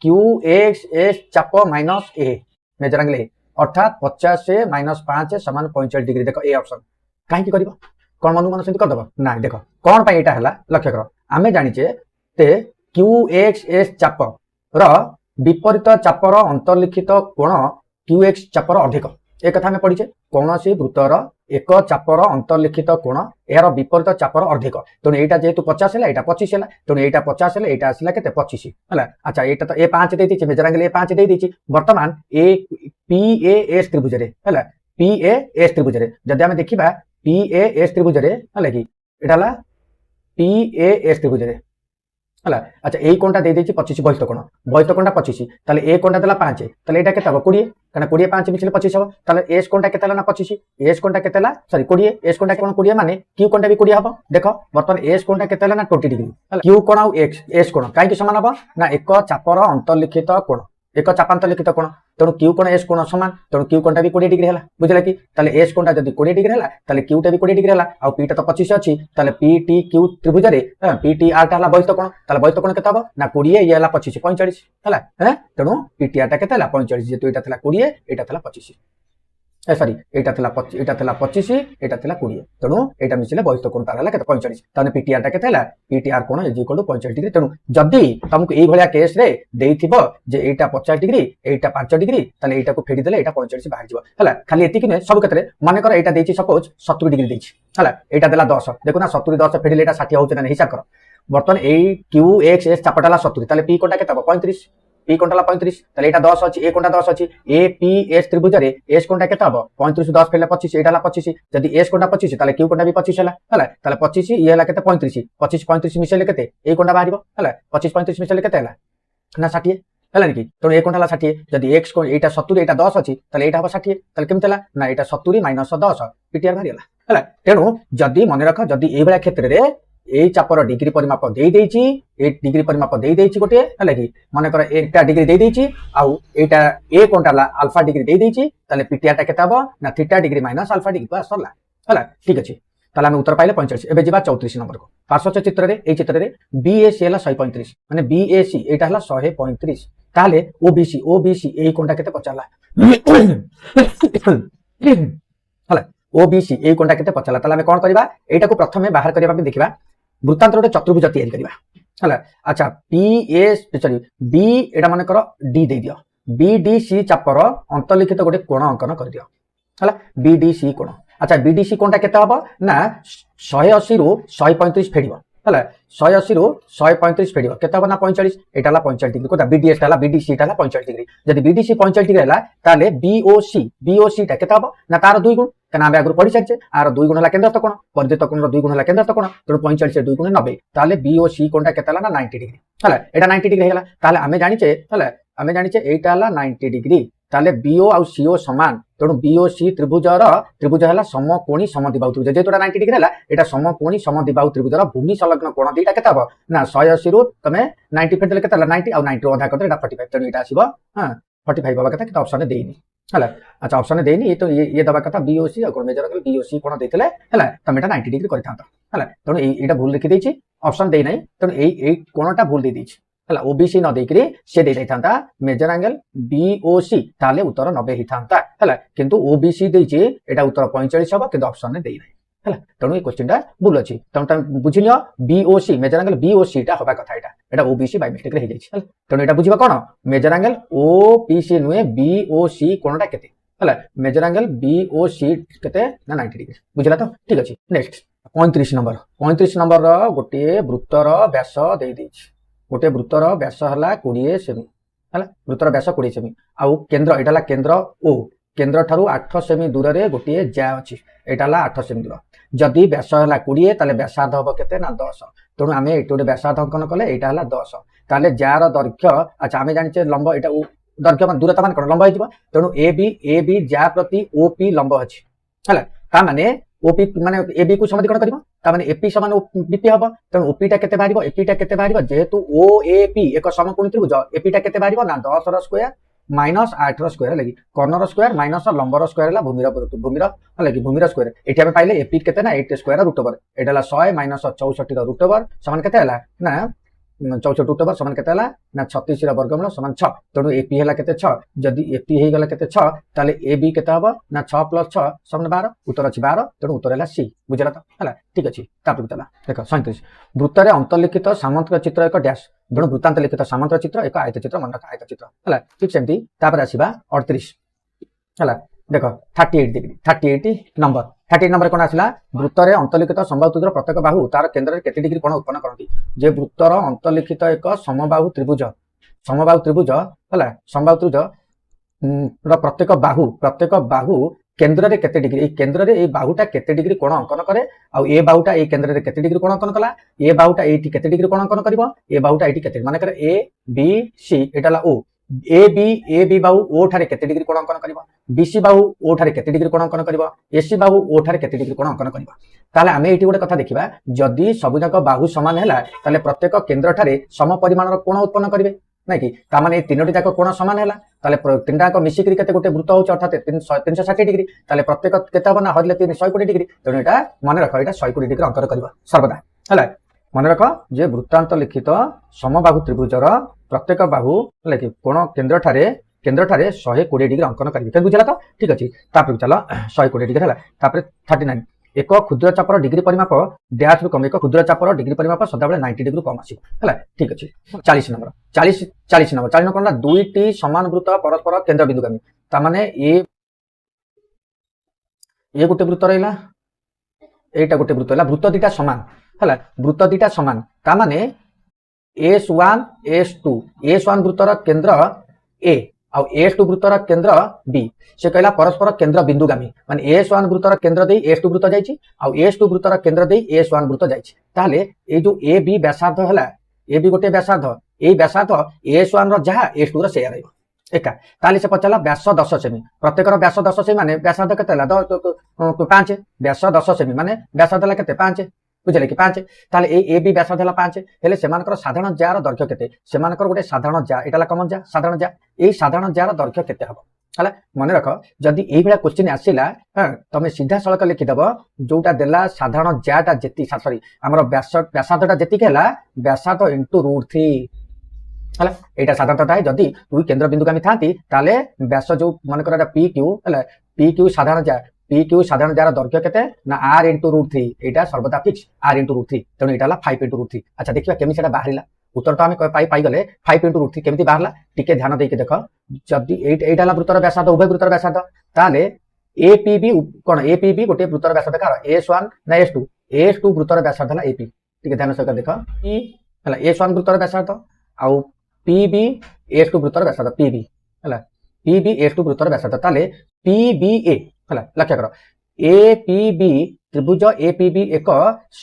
QXS चाप माइनस a मेजर एंगल अर्थात 50 से -5 समान 45 डिग्री देखो ए ऑप्शन काहे की करबो कोन मन मन सेंति कर दबो ना देखो कोन पई एटा हला लक्ष्य करो आमे जानिचे ते QXS चाप र विपरीत चापर अंतर्लिखित कोण QX चापर अधिक एक कथा में पढ़ीचे कौनसी वृत्तर एक चापर अंतर्लिखित कोण यार विपरीत चापर अधिक तेणु एटा जेतु 50 है एटा 25 है तेणु एटा 50 है एटा आसिला केते 25 हला अच्छा एटा तो A5 दे दिछि मेजर एंगल A5 दे दिछि वर्तमान ए PAS त्रिभुज रे हला PAS त्रिभुज रे जदि हम देखिबा PAS त्रिभुज रे हला कि एटा हला PAS त्रिभुज रे हला अच्छा ए कोनटा दे देछि 25 बहिष्ठ कोणटा 25 ताले ए कोनटा देला 5 ताले एटा केते हबो 20 कना 20 5 मिछले 25 हबो ताले एस कोनटा केते हला ना 25 एस कोनटा केते हला सॉरी 20 एस कोनटा कोन 20 माने क्यू कोनटा भी 20 हबो देखो वर्तमान एस कोनटा केते हला ना 20 डिग्री हला क्यू कोण आ एक्स एस कोण काहे कि समान हबो ना एक चापर अंतर्लिखित कोण एक चापांतर्लिखित कोण तेणु क्यू कोण एस कोण समान तेणु क्यू कोनटा भी 20 डिग्री हला बुझला कि ताले एस कोनटा जदी 20 डिग्री हला ताले क्यू टा भी 20 डिग्री हला आ पी टा तो 25 अछि ताले PTQ त्रिभुज रे PTR टा हला बहिष्ठ कोण ताले बहिष्ठ कोण केते हबो ना 20 ये हला 25 45 हला तेणु PTR टा केते हला 45 जेतु एटा थला 20 एटा थला 25 सॉरी एटा थला 25 एटा थला 20 एटा थला 20 तेणु एटा मिसिले बहिष्ठ कोण तार हला केते 45 ताने PTR टा केते हला PTR कोण इज इक्वल टू 45 डिग्री तेणु जदी तुमको एई भलिया केस रे देइथिबो जे एटा 50 डिग्री एटा 5 डिग्री ताले एटा को फेडी देले एटा 45 बाहर जिवो हला खाली एति किने सब केतरे माने कर एटा देछि सपोज 70 डिग्री देछि हला एटा देला 10 देखो ना 70 10 फेडिले एटा 60 होउछ ना हिसाब कर वर्तमान एई QXS चापटाला 70 ताले P कोनटा केते हबो 35 P कोनटाला 35 ताले एटा 10 अछि ए कोनटा 10 अछि APS त्रिभुज रे S कोनटा केते हबो 35 10 फेले 25 एटा ला 25 जदी S कोनटा 25 ताले Q कोनटा भी 25 हला हला ताले 25 ये हला केते 35 25 35 मिसेले केते ए कोनटा बाहरिबो हला 25 35 मिसेले केते हला ना 60 है कि तेणु ए कोण 60 जदि एक्स को एटा 70 एटा 10 अछि ताले एटा 60 ताले केमते ला ना एटा 70 माइनस 10 पीटीआर भारी हला तेणु जदि मन रख जदि ए बडा क्षेत्र रे ए चापर डिग्री परिमाप देई देइची ए डिग्री परिमाप देई देइची गोटे हला कि मन कर एटा डिग्री देई देइची आउ एटा ए कोणटाला अल्फा डिग्री देई देइची ताले पीटीआर टा केता हो ना theta degree minus alpha degree बस सरला हला ठीक अछि ताले हम उत्तर पाइले 45 एबे जिबा 34 नंबर को पार्श्व चित्र रे ए चित्र रे बीएसी हला 135 माने बीएसी एटा हला 135 ताले ओबीसी ए कोणटा केते पचाला हला ओबीसी ए कोणटा केते पचाला ताले हम कोन करबा एटा को प्रथमे बाहर करबा पे देखिबा वृत्तांतर रे चतुर्भुज तैयारी करबा हला अच्छा पीएस सॉरी बी एटा माने कर डी दे दियो बीडीसी चापर अंतलिखित गोटे कोण अंकन कर दियो हला बीडीसी कोण अच्छा बीडीसी कोणटा केते हबो ना 180 रु 135 फेडिबो हला 180 रु 135 फेडिबो केते हबो ना 45 एटा हला 45 डिग्री कोता बीडीएस हला बीडीसी हला 45 डिग्री जदि बीडीसी 45 डिग्री हला ताले बीओसी ता केते हबो ना तार 2 गुण कना हम आगु पढि सारचे आर 2 गुण हला केंद्रस्थ कोण परिधित कोण रो 2 गुण हला केंद्रस्थ कोण तेणु 45 से 2 गुण 90 ताले बीओसी कोणटा केते हला ना 90 डिग्री हला एटा 90 डिग्री हला ताले हमें जानिचे एटा हला 90 डिग्री ताले बीओ आ सीओ समान तेणु बीओसी त्रिभुज हला समकोणी समद्विबाहु त्रिभुज जेतोटा 90 डिग्री हला एटा समकोणी समद्विबाहु त्रिभुजर भूमि संलग्न कोण दीटा केते हबो ना 180 रु तमे 90 फेट देले केते हला 90 आ 90 रो आधा करते एटा 45 तेणु एटा आसीबो हां 45 बाबा कथा केते ऑप्शन देइनी हला अच्छा ऑप्शन देइनी ये तो ये दबा कथा बीओसी आ कोण मेजर कर बीओसी कोण देतले हला तमे एटा 90 डिग्री करथांत हला तेणु एटा भूल लिखि देछि ऑप्शन देइ नै तेणु ए कोणटा भूल दे दिछि हला ओबीसी न देकरी से दे दैथांता मेजर एंगल बीओसी ताले उत्तर 90 हिथांता हला किंतु ओबीसी देछि एटा उत्तर 45 हबो किंतु ऑप्शन ने देइ नै हला तेणु ए क्वेश्चन टा भूल अछि तमटा बुझिलियो बीओसी मेजर एंगल बीओसी टा हबा कथा एटा ओबीसी बाय मिस्टेक रे हे जाइछि हला तेणु एटा बुझिबा कोन मेजर एंगल ओपीसी नुए बीओसी कोनटा केते हला मेजर एंगल बीओसी केते ना 90 डिग्री बुझला तो ठीक अछि नेक्स्ट 35 नंबर रो गोटे वृत्तर व्यास देइ दैछि गोटे वृत्तर व्यास हला 20 सेमी हला वृत्तर व्यास 20 सेमी आउ केंद्र एटा हला केंद्र ओ केंद्र ठारू 8 सेमी दूर रे गोटे ज्या अछि एटा हला 8 सेमी दूर जदि व्यास हला 20 ताले व्यासार्ध हबो केते ना 10 तेणु आमे एटोडे व्यासार्ध अंकन कले एटा हला 10 ताले ज्यार दैर्घ्य अच्छा आमे जानिचे लंब एटा दैर्घ्य मान दूरता मान कोन लंब हिजबो तेणु ए बी ज्या प्रति ओपी लंब अछि हला ता माने ओपी माने एबी को समाधि कोन करबो ता माने एपी समान बीपी हबो तेणु ओपी टा केते बाहिबो एपी टा केते बाहिबो जेहेतु ओएपी एक समकोणी त्रिभुज एपी टा केते बाहिबो ना 10 R square minus 8 R square लगी कर्णर स्क्वायर माइनस लंबर स्क्वायर ला भूमिर लगी भूमिर स्क्वायर एठी हम पाइले एपी केते ना 8 स्क्वायर रूट ओवर एटा ला 100 माइनस 64 रो रूट ओवर समान केते हला ना 64 रूट ओवर समान केते हला ना 36 रो वर्गमूल समान 6 तेणु एपी हला केते 6 जदि एपी हे गला केते 6 ताले एबी केते हबो ना 6 + 6 समान 12 उत्तर अछि 12 तेणु उत्तर हला सी बुझला तो हला ठीक अछि तापर चला देखो 37 वृत्त रे अंतर्लिखित सामंतक चित्र एक डैश जण वृत्तांत लिखित सामंतक चित्र एक आयत चित्र मन आयत चित्र हला ठीक सेमती तापर आसीबा 38 हला देखो 38 नंबर कोन आसिला वृत्त रे अंतर्लिखित समबाहु त्रिभुज प्रत्येक बाहु तार केंद्र रे केते डिग्री कोण उत्पन्न करंती जे वृत्त रो अंतर्लिखित एक समबाहु त्रिभुज हला समबाहु त्रिभुज रो प्रत्येक बाहु केंद्र रे केते डिग्री ए केंद्र रे ए बाहुटा केते डिग्री कोण अंकन करे आ ए बाहुटा ए केंद्र रे केते डिग्री कोण अंकन कला ए बाहुटा एठी केते डिग्री कोण अंकन करबो ए बाहुटा एठी केते माने करे A B C एटाला O A B बाहु ओ ठारे केते डिग्री कोण अंकन करबो बीसी बाहु ओ ठारे केते डिग्री कोण अंकन करबो एसी बाहु ओ ठारे केते डिग्री कोण अंकन करबो ताले आमे एठी गोटे कथा देखिबा जदी सबुजाक बाहु समान हैला ताले प्रत्येक केंद्र ठारे सम परिमाणर कोण उत्पन्न करिवे नै कि ता माने तीनोटी जाक कोण समान हैला ताले तीनटा को मिसिकरी केते गोटे वृत्त होछ अर्थात 360 डिग्री ताले प्रत्येक केते हबो ना हरले 320 डिग्री तेणु एटा माने रख एटा 120 डिग्री अंतर करबो सर्वदा हैला मन रख जे वृत्तांत लिखित समबाहु त्रिभुजर प्रत्येक बाहु कि कोण केंद्र ठारे 120 डिग्री अंकन करिवे बुझला तो ठीक अछि तापर चलो 120 डिग्री हला तापर 39 एक क्षुद्र चापर डिग्री परिमाप डैश रु कम एक क्षुद्र चापर डिग्री परिमाप सदा बेले 90 डिग्री कम आसी हला ठीक अछि 40 नंबर कोनला दुईटी समान वृत्त परस्पर केंद्र बिंदुगामी ता माने ए गोटे वृत्त रहला एटा गोटे वृत्त रहला वृत्त दिटा समान हला वृत्त दिटा समान ता माने S1 S1 वृत्तर केंद्र A आ S2 वृत्तर केंद्र B से कहला परस्पर केंद्र बिंदुगामी माने S1 वृत्तर केंद्र देई S2 वृत्त जाईची आ S2 वृत्तर केंद्र देई S1 वृत्त जाईची ताले ए जो AB व्यासार्ध हला AB गोटे व्यासार्ध এই ব্যাসার্ধ S1 ର ଯାହା S2 ର ସେଇଆ ରହିବ ଏକା। ତାହେଲେ ସେ ପଚାରିଲା ବ୍ୟାସ 10 ସେମି, ପ୍ରତ୍ୟେକର ବ୍ୟାସ 10 ସେମି ମାନେ ବ୍ୟାସାର୍ଧ କେତେ ହେଲା 5, ବ୍ୟାସ 10 ସେମି ମାନେ ବ୍ୟାସାର୍ଧ ହେଲା କେତେ 5, ବୁଝିଲେ କି 5। ତାହେଲେ ଏଇ ଏ ବି ବ୍ୟାସାର୍ଧ ହେଲା 5, ହେଲେ ସେମାନଙ୍କର ସାଧାରଣ ଜ୍ୟାର ଦୈର୍ଘ୍ୟ କେତେ, ସେମାନଙ୍କର ଗୋଟେ ସାଧାରଣ ଜ୍ୟା, ଏଟା ହେଲା କମନ ଜ୍ୟା, ସାଧାରଣ ଜ୍ୟା, ଏଇ ସାଧାରଣ ଜ୍ୟାର ଦୈର୍ଘ୍ୟ କେତେ ହବ ହେଲା। ମନେ ରଖ ଯଦି ଏଇଭଳିଆ କ୍ୱେଶ୍ଚିନ୍ ଆସିଲା ତମେ ସିଧାସଳଖ ଲିଖିଦବ ଯୋଉଟା ଦେଲା ସାଧାରଣ ଜ୍ୟାଟା ଯେତିକି, ସରି ଆମର ବ୍ୟାସାର୍ଧଟା ଯେତିକି ହେଲା ବ୍ୟାସାର୍ଧ ଇଣ୍ଟୁ √3 ହେଲା। ଏଇଟା ସାଧାରଣତଃ ଥାଏ ଯଦି ଦୁଇ କେନ୍ଦ୍ର ବିନ୍ଦୁକୁ ଆମେ ଥାନ୍ତି ତାହେଲେ ବ୍ୟାସ ଯୋଉ ମନେକର ଏଟା ପି କ୍ୟୁ ହେଲା, ପି କ୍ୟୁ ସାଧାରଣ ଜ୍ୟା, ପି କ୍ୟୁ ସାଧାରଣ ଜ୍ୟାର ଦୈର୍ଘ୍ୟ କେତେ ନା r ଇଣ୍ଟୁ √3, ଏଇଟା ସର୍ବଦା ଫିକ୍ସ r ଇଣ୍ଟୁ √3, ତେଣୁ ଏଇଟା ହେଲା 5 ଇଣ୍ଟୁ √3। ଆଚ୍ଛା ଦେଖିବା କେମିତି ସେଟା ବାହାରିଲା, ଉତ୍ତର ତ ଆମେ ପାଇଗଲେ 5 ଇଣ୍ଟୁ √3 କେମିତି ବାହାରିଲା ଟିକେ ଧ୍ୟାନ ଦେଇକି ଦେଖ। ଯଦି ଏଇଟା ହେଲା ବୃତ୍ତର ବ୍ୟାସାର୍ଧ, ଉଭୟ ବୃତ୍ତର ବ୍ୟାସାର୍ଧ, ତାହେଲେ ଏପିବି କଣ, ଏପିବି ଗୋଟେ ବୃତ୍ତର ବ୍ୟାସାର୍ଧ କାହାର S1 ନା S2, S2 ବୃତ୍ତର ବ୍ୟାସାର୍ଧ ହେଲା ଏପି, ଟିକେ ଧ୍ୟାନ ସହିତ ଦେଖ ଇ ହେଲା S1 ବୃତ୍ତର ବ୍ୟାସାର୍ଧ ଆଉ PB S2 ବୃତ୍ତର ବ୍ୟାସାର୍ଧ PB ହେଲା, PB S2 ବୃତ୍ତର ବ୍ୟାସାର୍ଧ, ତାହେଲେ PBA ହେଲା, ଲକ୍ଷ୍ୟ କର APB ତ୍ରିଭୁଜ APB ଏକ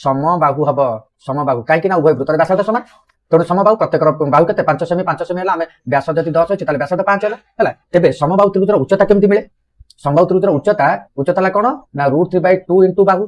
ସମବାହୁ ହବ, ସମବାହୁ କାହିଁକି ନା ଉଭୟ ବୃତ୍ତର ବ୍ୟାସାର୍ଧ ସମାନ, ତେଣୁ ସମବାହୁ ପ୍ରତ୍ୟେକର ବାହୁ କେତେ 5 ସେମି, 5 ସେମି ହେଲା, ଆମେ ବ୍ୟାସ ଯଦି 10 ଅଛି ତାହେଲେ ବ୍ୟାସାର୍ଧ 5 ହେଲା। ତେବେ ସମବାହୁ ତ୍ରିଭୁଜର ଉଚ୍ଚତା କେମିତି ମିଳେ, ସମବାହୁ ତ୍ରିଭୁଜର ଉଚ୍ଚତା ହେଲା କଣ ନା √3/2 ଇଣ୍ଟୁ ବାହୁ,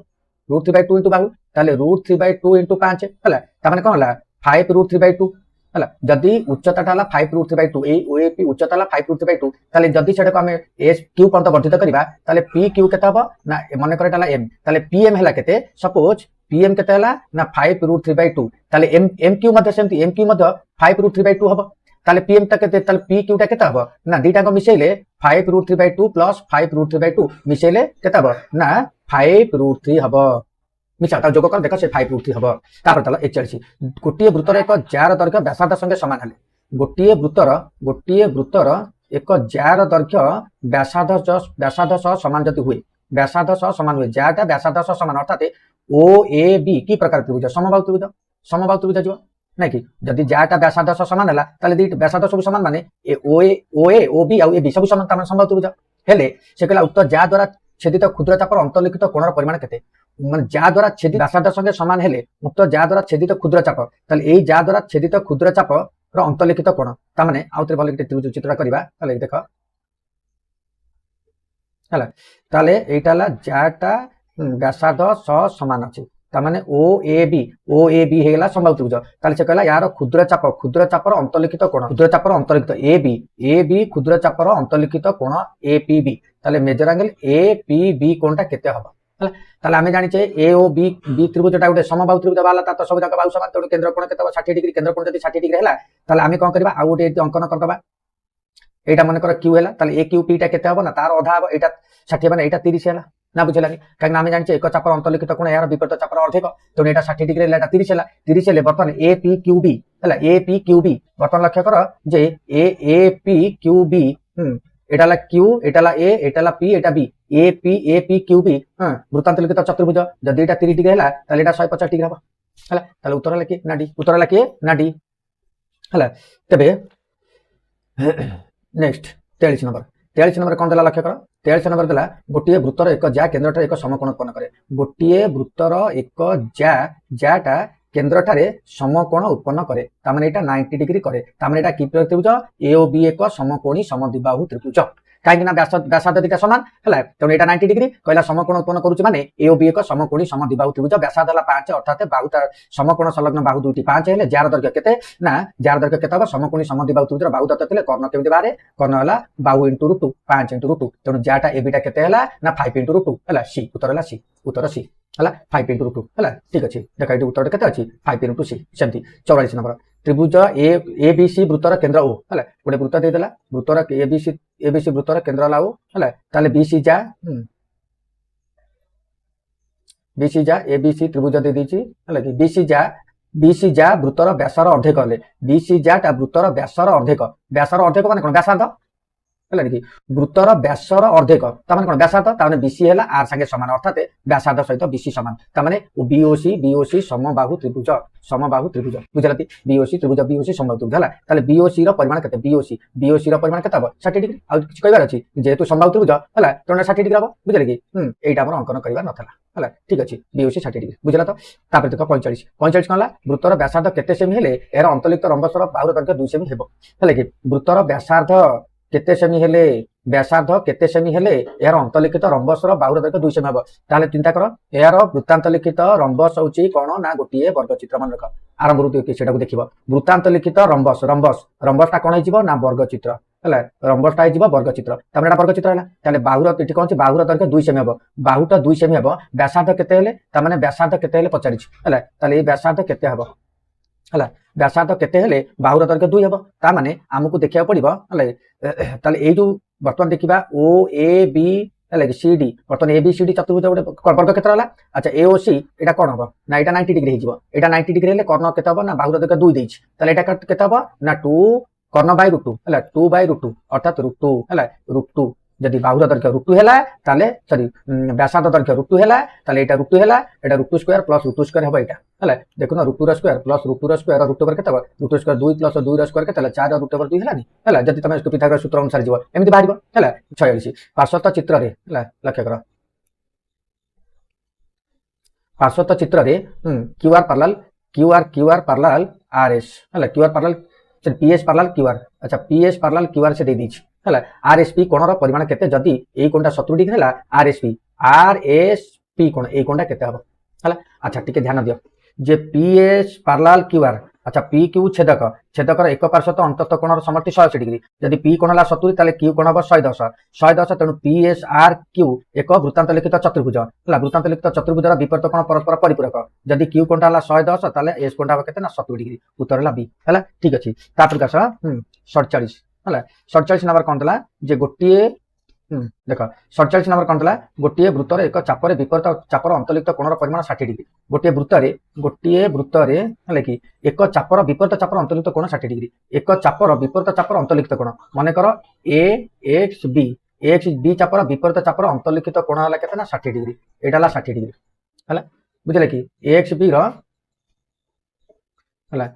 √3/2 ଇଣ୍ଟୁ ବାହୁ, ତାହେଲେ √3/2 ଇଣ୍ଟୁ 5 ହେଲା, ତାମାନେ କଣ ହେଲା 5 √3/2 ହେଲା। ଯଦି ଉଚ୍ଚତାଟା ହେଲା 5 √3/2, ଏଇ ଓଏପି ଉଚ୍ଚତା ହେଲା 5 √3/2, ତାହେଲେ ଯଦି ସେଟାକୁ ଆମେ ଏସ୍ କ୍ୟୁ ପର୍ଯ୍ୟନ୍ତ ବର୍ଦ୍ଧିତ କରିବା ତାହେଲେ ପି କ୍ୟୁ କେତେ ହବ ନା ମନେକର ଏଟା ହେଲା ଏମ୍, ତାହେଲେ ପିଏମ୍ ହେଲା କେତେ, ସପୋଜ ପିଏମ୍ କେତେ ହେଲା ନା 5 √3/2, ତାହେଲେ ଏମ୍ କ୍ୟୁ ମଧ୍ୟ ସେମିତି, ଏମ୍ କ୍ୟୁ ମଧ୍ୟ 5 √3/2 ହବ, ତାହେଲେ ପିଏମ୍ ଟା କେତେ, ତାହେଲେ ପି କ୍ୟୁ ଟା କେତେ ହବ ନା ଦିଟାଙ୍କ ମିଶେଇଲେ 5 √3/2 ପ୍ଲସ 5 √3/2 ମିଶେଇଲେ କେତେ ହବ ନା 5 √3 ହବ, ମିଶା ତା ଯୋଗ କର ଦେଖ ସେ 5 √3 ହବ। ତାପରେ ତାହେଲେ 41 ଗୋଟିଏ ବୃତ୍ତର ଏକ ଜ୍ୟାର ଦୈର୍ଘ୍ୟ ବ୍ୟାସାର୍ଧ ସଙ୍ଗେ ସମାନ ହେଲେ, ଗୋଟିଏ ବୃତ୍ତର ଏକ ଜ୍ୟାର ଦୈର୍ଘ୍ୟ ବ୍ୟାସାର୍ଧ ସହ ସମାନ ଯଦି ହୁଏ, ବ୍ୟାସାର୍ଧ ସହ ସମାନ ହୁଏ, ଜ୍ୟାଟା ବ୍ୟାସାର୍ଧ ସହ ସମାନ ଅର୍ଥାତ ଓ ଏ ବି କି ପ୍ରକାର ତ୍ରିଭୁଜ, ସମବାହୁ ତ୍ରିଭୁଜ ଯିବ ନାଇଁ କି। ଯଦି ଜ୍ୟାଟା ବ୍ୟାସାର୍ଧ ସହ ସମାନ ହେଲା ତାହେଲେ ଦି ବ୍ୟାସାର୍ଧ ସବୁ ସମାନ ମାନେ ଓ ଏ ଓ ବି ଆଉ ଏ ବି ସବୁ ସମାନ, ତାମାନେ ସମବାହୁ ତ୍ରିଭୁଜ। ହେଲେ ସେ କହିଲା ଉକ୍ତ ଜ୍ୟା ଦ୍ୱାରା ଛେଦିତ କ୍ଷୁଦ୍ର ଚାପର ଅନ୍ତର୍ଲିଖିତ କୋଣର ପରିମାଣ କେତେ, ମାନେ ଯା ଦ୍ୱାରା ଛେଦିତ ବ୍ୟାସାର୍ଧ ସଙ୍ଗେ ସମାନ ହେଲେ ଉକ୍ତ ଯା ଦ୍ୱାରା ଛେଦିତ କ୍ଷୁଦ୍ର ଚାପ, ତାହେଲେ ଏଇ ଯା ଦ୍ୱାରା ଛେଦିତ କ୍ଷୁଦ୍ର ଚାପ ର ଅନ୍ତର୍ଲିଖିତ କୋଣ, ତାମାନେ ଆଉଥରେ ଭଲ ତ୍ରିଭୁଜ ଚିତ୍ରଟା କରିବା, ତାହେଲେ ଦେଖ ହେଲା, ତାହେଲେ ଏଇଟା ହେଲା ଯାଟା ବ୍ୟାସାର୍ଧ ସହ ସମାନ ଅଛି, ତାମାନେ ଓ ଏ ବି ହେଇଗଲା ସମବାହୁ ତ୍ରିଭୁଜ। ତାହେଲେ ସେ କହିଲା ୟାର କ୍ଷୁଦ୍ର ଚାପର ଅନ୍ତର୍ଲିଖିତ କୋଣ, କ୍ଷୁଦ୍ର ଚାପର ଅନ୍ତର୍ଲିଖିତ ଏ ବି କ୍ଷୁଦ୍ର ଚାପର ଅନ୍ତର୍ଲିଖିତ କୋଣ APB, ତାହେଲେ ମେଜର ଆଙ୍ଗେଲ APB କୋଣଟା କେତେ ହବ ହେଲା। ତାହେଲେ ଆମେ ଜାଣିଛେ ଏ ଓ ବି ତ୍ରିଭୁଜଟା ଗୋଟେ ସମବାହୁ ତ୍ରିଭୁଜ ବାହାରିଲା, ତାର ତ ସବୁ ଯାକ ବାହୁ ସମାନ, ତେଣୁ କେନ୍ଦ୍ର କୋଣ କେତେ ହବ 60 ଡିଗ୍ରୀ, କେନ୍ଦ୍ର କୋଣ ଯଦି 60 ଡିଗ୍ରୀ ହେଲା ତାହେଲେ ଆମେ କଣ କରିବା ଆଉ ଗୋଟେ ଅଙ୍କନ କରିଦବା, এইটা মনে কর কিউ ହେଲା, তাহলে এ কিউ পিটা কেতে হব না তার অধা হব, এইটা 60 মানে এইটা 30 ହେଲା না, বুঝলানি কারণ আমি জানি এক চাপর অন্তর্লিখিত কোণ এর বিপরীত চাপর অর্ধেক, তেমন এটা 60 ডিগ্রি হলে এটা 30 ହେଲା, 30 হলে বর্তমান এ পি কিউ বি ହେଲା, এ পি কিউ বি বর্তমান লক্ষ্য কর যে এ পি কিউ বি, এটা হলো কিউ, এটা হলো এ, এটা হলো পি, এটা B, A P Q B বৃত্তান্তলিখিত চতুর্ভুজ, যদি এটা 30 ডিগ্রি ହେଲା তাহলে এটা 150 ডিগ্রি হব ହେଲା। তাহলে উত্তর হলো কি না ডি, উত্তর হলো কি না ডি ହେଲା। তেবে नेक्स्ट 43 नंबर कौन देला लक्ष्य कर, 43 नंबर देला गोटे वृत्तर एक ज्या केन्द्रठारे एक समकोण उत्पन्न करे, गोटे वृत्तर एक ज्याटा केन्द्रठारे समकोण उत्पन्न करे, तामाने एटा 90 डिग्री करे, तामाने एटा की त्रिभुज ए ओ बी एक समकोणी समद्विबाहु त्रिभुज, कहीं व्यासार्ध दुटा समान है, तेणु यहाँ 90 डिग्री कहला समकोण उत्पन्न करुचे माने ए ओ बी एक समकोणी समद्विबाहु त्रिभुज, व्यासार्ध है 5 अर्थात बाहु समकोण संलग्न बाहु दुईटी 5 है, जार दैर्घ्य केते ना जार दैर्घ्य केते हम समकोणी समद्विबाहु त्रिभुज बाहु दत्त थिले कर्ण केमिति बारे, कर्ण है बाहु इंटू √2 5 इंटू √2, तेणु जाटा ए बीटा केते है ना 5 इंटू √2 है, सी उत्तर है सी, उत्तर सी है 5 इंटू √2 है, ठीक अच्छे देख ये उत्तर केते अछि 5 इंटू सी सेमती। 44 नंबर त्रिभुज ए बी सी वृत्तर केन्द्र ओ है, गोटे वृत्त देदेला वृत्तर ए बी सी वृत्तर केन्द्र है ओ है, ताले बी सी जा ए बी सी त्रिभुज दे दीची है कि बी सी जा वृत्तर व्यासर अर्धेक हेले, बी सी जाटा वृत्तर व्यासर अर्धेक माने कोन व्यासार्ध ହେଲା କି ବୃତ୍ତର ବ୍ୟାସର ଅର୍ଦ୍ଧେକ ତାମାନେ କଣ ବ୍ୟାସାର୍ଧ ତାମାନେ ବିସି ହେଲା ଆର ସାଙ୍ଗେ ସମାନ ଅର୍ଥାତ ବ୍ୟାସାର୍ଧ ସହିତ ବିସି ସମାନ ତାମାନେ ବିଓସି ସମବାହୁ ତ୍ରିଭୁଜ ବୁଝିଲା ବିଓସି ସମବାହୁ ତ୍ରିଭୁଜ ହେଲା ତାହେଲେ ବିଓସି ର ପରିମାଣ କେତେ ବିଓସି ର ପରିମାଣ କେତେ ହବ 60 डिग्री ଆଉ କିଛି କହିବାର ଅଛି ଯେହେତୁ ସମବାହୁ ତ୍ରିଭୁଜ ହେଲା ତେଣୁ 60 डिग्री ହବ ବୁଝିଲେ କି ଏଇଟା ଆମର ଅଙ୍କନ କରିବାର ନଥିଲା ହେଲା ଠିକ ଅଛି বিওসি 60 डिग्री ବୁଝିଲା ତ ତାପରେ ଦେଖ 45 କଣ ହେଲା ବୃତ୍ତର ବ୍ୟାସାର୍ଧ କେତେ ସେମି ହେଲେ ଏହାର ଅନ୍ତର୍ଲିପ୍ତ ରମ୍ବସର ବାହୁର ଦୈର୍ଘ୍ୟ 2 ସେମି ହେବ ହେଲା କି ବୃତ୍ତର ବ୍ୟାସାର୍ଧ କେତେ ସେମି ହେଲେ ଏହାର ଅନ୍ତର୍ଲିଖିତ ରମ୍ବସର ବାହୁର ଦୈର୍ଘ୍ୟ 2 ସେମି ହେବ ତାହେଲେ ଚିନ୍ତା କର ଏହାର ବୃତ୍ତାନ୍ତ ଲିଖିତ ରମ୍ବସ ହଉଛି କଣ ନା ଗୋଟିଏ ବର୍ଗଚିତ୍ର ମନେ ରଖ ଆରମ୍ଭରୁ ସେଟାକୁ ଦେଖିବ ବୃତ୍ତାନ୍ତ ଲିଖିତ ରମ୍ବସଟା କଣ ହେଇଯିବ ନା ବର୍ଗଚିତ୍ର ହେଲା ରମ୍ବସଟା ହେଇଯିବ ବର୍ଗଚିତ୍ର ତାମାନେ ଏଟା ବର୍ଗଚିତ୍ର ହେଲା ତାହେଲେ ବାହୁର ଏଠି କଣ ଅଛି ବାହୁର ଦୈର୍ଘ୍ୟ 2 ସେମି ହେବ ବାହୁଟା 2 ସେମି ହେବ ବ୍ୟାସାର୍ଧ କେତେ ହେଲେ ତାମାନେ ବ୍ୟାସାର୍ଧ କେତେ ହେଲେ ପଚାରିଛି ହେଲା ତାହେଲେ এই ବ୍ୟାସାର୍ଧ କେତେ ହେବ ହେଲା ବ୍ୟାସାର୍ଧ କେତେ ହେଲେ ବାହୁର ଦୈର୍ଘ୍ୟ 2 ହେବ ତା ମାନେ ଆମକୁ ଦେଖିବାକୁ ପଡିବ ହେଲା ତାହେଲେ ଏଇ ଯୋଉ ବର୍ତ୍ତମାନ ଦେଖିବା ଓ ଏ ବি ହେଲା କି ସି ଡି ବର୍ତ୍ତମାନ ଏ বি ସି ডি ଚତୁର୍ଭୁଜ ଗୋଟେ ବର୍ଗକ୍ଷେତ୍ର ହେଲା ଆଚ୍ଛା ଏ ଓ ସି এটা কোণ হবো না এটা 90 ডিগ্রি ହେଇଯିବ এটা 90 ডিগ্রি ହେଲେ কর্ণ কেতে হবো না বাহুর দৈর্ঘ্য 2 ଦେଇଛି তাহলে এটা কেতে হবো না 2 কর্ণ বাই √2 ହେଲା 2/√2 অর্থাৎ √2 ହେଲା √2 যদি বাহুর দৈর্ঘ্য √2 ହେଲା তাহলে সরি ব্যাসার্ধ দৈর্ঘ্য √2 ହେଲା তাহলে এটা √2 ହେଲା এটা √2 স্কয়ার প্লাস √2 স্কয়ার হবে এটা ହେଲା দেখুন √2 ର স্কয়ার প্লাস √2 ର ସ୍କয়াର √2 কেতে হবে √2 ସ୍କয়াର 2 ପ୍ଲସ 2 ର ସ୍କয়াର କେତେ ହେଲା 4 √2 ହେଲାନି ହେଲା ଯଦି ତମେ ପିଥାଗୋରାସ ସୂତ୍ର ଅନୁସାରେ ଯିବ ଏମିତି ବାହାରିବ ହେଲା 46 ପାର୍ଶ୍ୱତ ଚିତ୍ରରେ ହେଲା ଲକ୍ଷ୍ୟ କର ପାର୍ଶ୍ୱତ ଚିତ୍ରରେ QR parallel RS ହେଲା QR parallel PS parallel QR अच्छा PS parallel QR से दे दीजिए ହେଲା RSP कोणर परिमाण केते जदी एई कोणटा 70 डिग्री ହେଲା RSP कोण एई कोणटा केते हबो ହେଲା अच्छा टिके ध्यान दियो जे PS parallel QR अच्छा PQ छेदकर एक पार्श्वत अंतस्थ कोणर समष्टि 180 डिग्री जदी P कोण होला 70 ताले Q कोण हबो 110 तेणु PSRQ एक वृत्तांत लिखित चतुर्भुज होला वृत्तांत लिखित चतुर्भुजर विपरीत कोण परस्पर परिपूरक जदी Q कोणटा होला 110 ताले S कोणटा हबो केते ना 70 डिग्री उत्तर होला B होला ठीक अछि तापर कास 47 ହେଲା 47 नंबर कोन दला जे गोटिए देख 47 नंबर कोन दला गोटिए वृत्तर एक चापर विपरीत चापर अंतर्लिप्त कोणर परिमाण 60 डिग्री गोटिए वृत्तरे हले कि एक चापर विपरीत चापर अंतर्लिप्त कोण 60 डिग्री एक चापर विपरीत चापर अंतर्लिप्त कोण माने कर AXB चापर विपरीत चापर अंतर्लिप्त कोण हला केते ना 60 डिग्री एटा हला 60 डिग्री हला बुझले कि AXB रो हला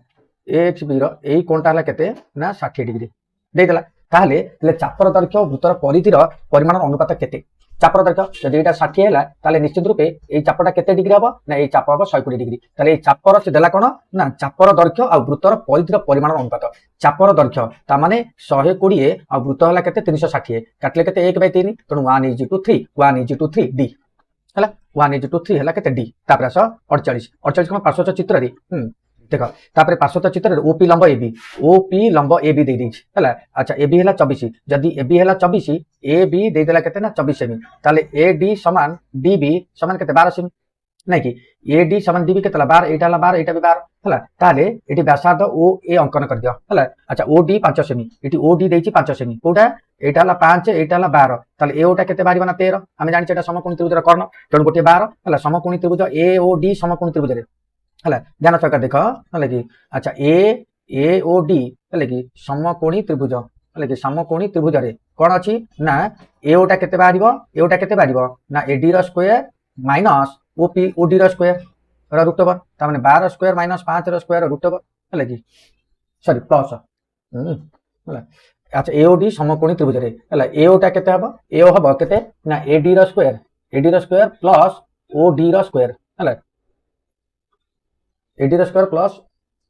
AXB रो एई कोणटा हला केते ना 60 डिग्री देला ताहले चापर दैर्घ्य वृत्तर परिधिर परिमाण अनुपात केते चापर दैर्घ्य जदि एटा 60 हैला ताहले निश्चित रूपे एई चापटा केते डिग्री हबो ना एई चाप हबो 120 डिग्री ताहले एई चापर से देला कोन ना चापर दैर्घ्य आ वृत्तर परिधिर परिमाण अनुपात चापर दैर्घ्य ता माने 120 आ वृत्त हला केते 360 काटले केते 1/3 तणु 1:3 D हला 1:3 हला केते D तापर 48 कोन पार्श्व चित्र रे देख तापर पार्श्वत चित्र ओपी लंब AB दे दी हैला अच्छा AB हैला 24 जदी AB हैला 24 AB दे देला केते ना 24 सेमी ताले AD समान DB समान केते 12 सेमी नै कि AD समान DB केते 12 एटा हला 12 एटा भी 12 हैला ताले एटी व्यासार्ध OA अंकन कर दियो हैला अच्छा OD 5 सेमी एटी OD देछि 5 सेमी कोटा एटा हला 5 एटा हला 12 ताले AO टा केते बारिबा ना 13 हम जानि एटा समकोणी त्रिभुजर कर्ण तेणु गोटे 12 हैला समकोणी त्रिभुज AOD समकोणी त्रिभुज रे हला ध्यान सहकार देख हला कि अच्छा AOD हला कि समकोणी त्रिभुज हला कि समकोणी त्रिभुज रे कोन अछि ना AO टा केते बारिबो ना AD रो स्क्वायर माइनस OD रो स्क्वायर रो रूट ओवर ता माने 12 स्क्वायर माइनस 5 रो स्क्वायर रूट ओवर हला कि सॉरी प्लस हला अच्छा AOD समकोणी त्रिभुज रे हला AO टा केते हबो AO हबो केते ना AD रो स्क्वायर प्लस OD रो स्क्वायर हला AD रो स्क्वायर प्लस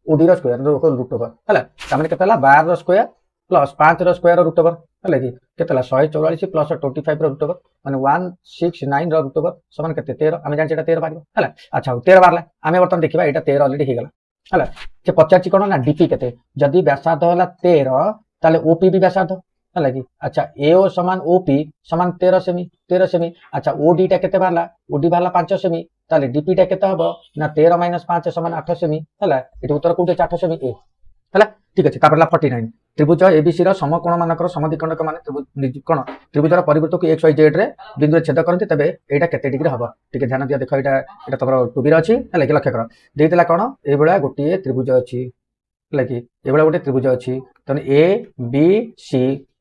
OD रो स्क्वायर रूट ओवर हला तामे केते हला 12 रो स्क्वायर प्लस 5 रो स्क्वायर रूट ओवर हला कि केते हला 144 प्लस 25 रो रूट ओवर माने 169 रो रूट ओवर समान केते 13 हम जानि एटा 13 बारिबो हला अच्छा 13 बारला हम वर्तमान देखिबा एटा 13 ऑलरेडी हे गेला हला जे 50 कोन ना DP केते जदी व्यासार्ध हला 13 ताले OP भी व्यासार्ध हला कि अच्छा AO समान OP समान 13 सेमी अच्छा OD टा केते बारला OD बारला 5 सेमी ताले DP टा केते हबो ना 13 - 5 समान 8 सेमी हला एटी उत्तर कोटे 8 सेमी ए हला ठीक अछि तापरला 49 त्रिभुज ABC रो समकोण मानकर समद्विखंडक माने कोन त्रिभुजर परिवर्तक को XYZ रे बिंदु छेद करंती तबे एटा केते डिग्री हबो ठीक ध्यान दिया देखो एटा तमरो टुबी रे अछि हला कि लक्ष्य कर देइतला कोन ए बेला गोटे त्रिभुज अछि हला कि ए बेला गोटे त्रिभुज अछि तने ABC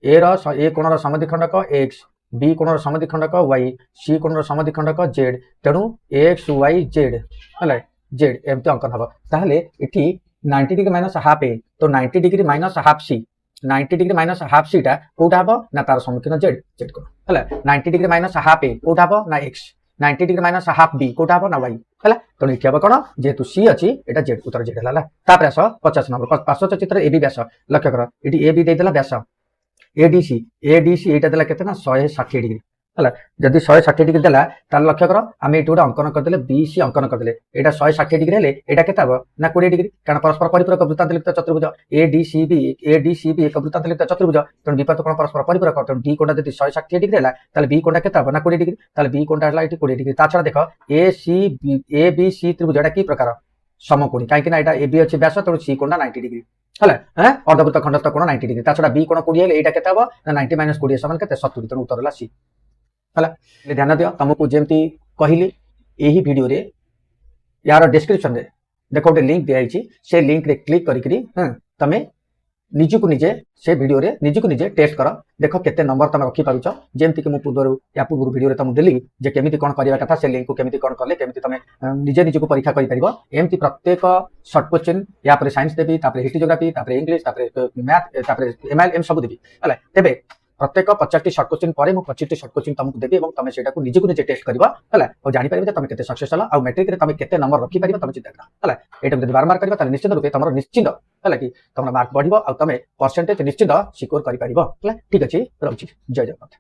ए कोणर समद्विखंडक x, बी कोणर समद्विखंडक y, सी कोणर समद्विखंडक z, तेणु x y z है z एमती अंकन हम ताहले इठी 90 डिग्री माइनस हाफ ए तो 90 degree minus half C 90 degree minus half C टा कोटा हबो ना तार सम्मुखीन z z कोण हला 90 डिग्री माइनस हाफ ए कोटा हबो ना x 90 degree minus half B कोटा हबो ना y हला तो इठी हबो कोन जेतु सी अछि एटा z उत्तर z हला तापर आस 50 नंबर पार्श्व चित्र ए बी व्यास लक्ष्य कर इठी ए बी दे देला व्यास एडीसी एटा देला केते ना 160 डिग्री हला जदी 160 डिग्री देला तार लक्ष्य कर आमे एटु अंकन कर देले बीसी अंकन कर देले एटा 160 डिग्री हेले एटा केते हबो ना 20 डिग्री कारण परस्पर परिपूरक वृत्तांतलिप्त चतुर्भुज एडीसीबी एक वृत्तांतलिप्त चतुर्भुज तण विपरीत कोण परस्पर परिपूरक तण डी कोणा जदी 160 डिग्री हेला ताले बी कोणा केते हबो ना 20 डिग्री ताले बी कोणा हला एटी 20 डिग्री ता छडा देखो एबीसी त्रिभुज एटा की प्रकार समकोणी काहे कि ना एटा एबी अछि व्यास तण सी कोणा 90 डिग्री हला अर्धवृत्त खंडस्थ कोण 90 डिग्री ता छडा बी कोण 20 हेले एटा केते हबो ना 90 माइनस 20 समान केते 70 तण उत्तर हला सी हला ध्यान दियो तुमको जेमती कहली एही वीडियो रे यार डिस्क्रिप्शन रे देखो गोटे लिंक दिया छी से लिंक रे क्लिक करिकरी तमे निजको निजे से वीडियो रे निजको निजे टेस्ट कर देखो केते नंबर तमे रखी पारुछ जेमती कि मु पूर्व या पूर्व वीडियो रे तुम देली जे केमिति कोन करिवा कथा से लिंक को केमिति कोन करले केमिति तमे निजे निजको परीक्षा करि परिबो एमती प्रत्येक शॉर्ट क्वेश्चन या पर साइंस देबी तापर हिस्ट्री ज्योग्राफी तापर इंग्लिश तापर मैथ तापर एमआईएल एम सब देबी हला तेबे प्रत्येक 50 शॉर्ट क्वेश्चन पर 25 शॉर्ट क्वेश्चन तुमको देबी और तुम सेटा को निजको निजे टेस्ट करबा हला और जानि परिबे तुम केते सक्सेस हला और मैट्रिक रे तुम केते नंबर रखी परिबा तुम चिंता करा हला एटा जदी बार बार करबा त निश्चित रूपे तुम निश्चित हला कि तुम मार्क बढ़िबो और तुम परसेंटेज निश्चित सिक्योर करि परिबो हला ठीक अछि रहउछि जय जगन्नाथ।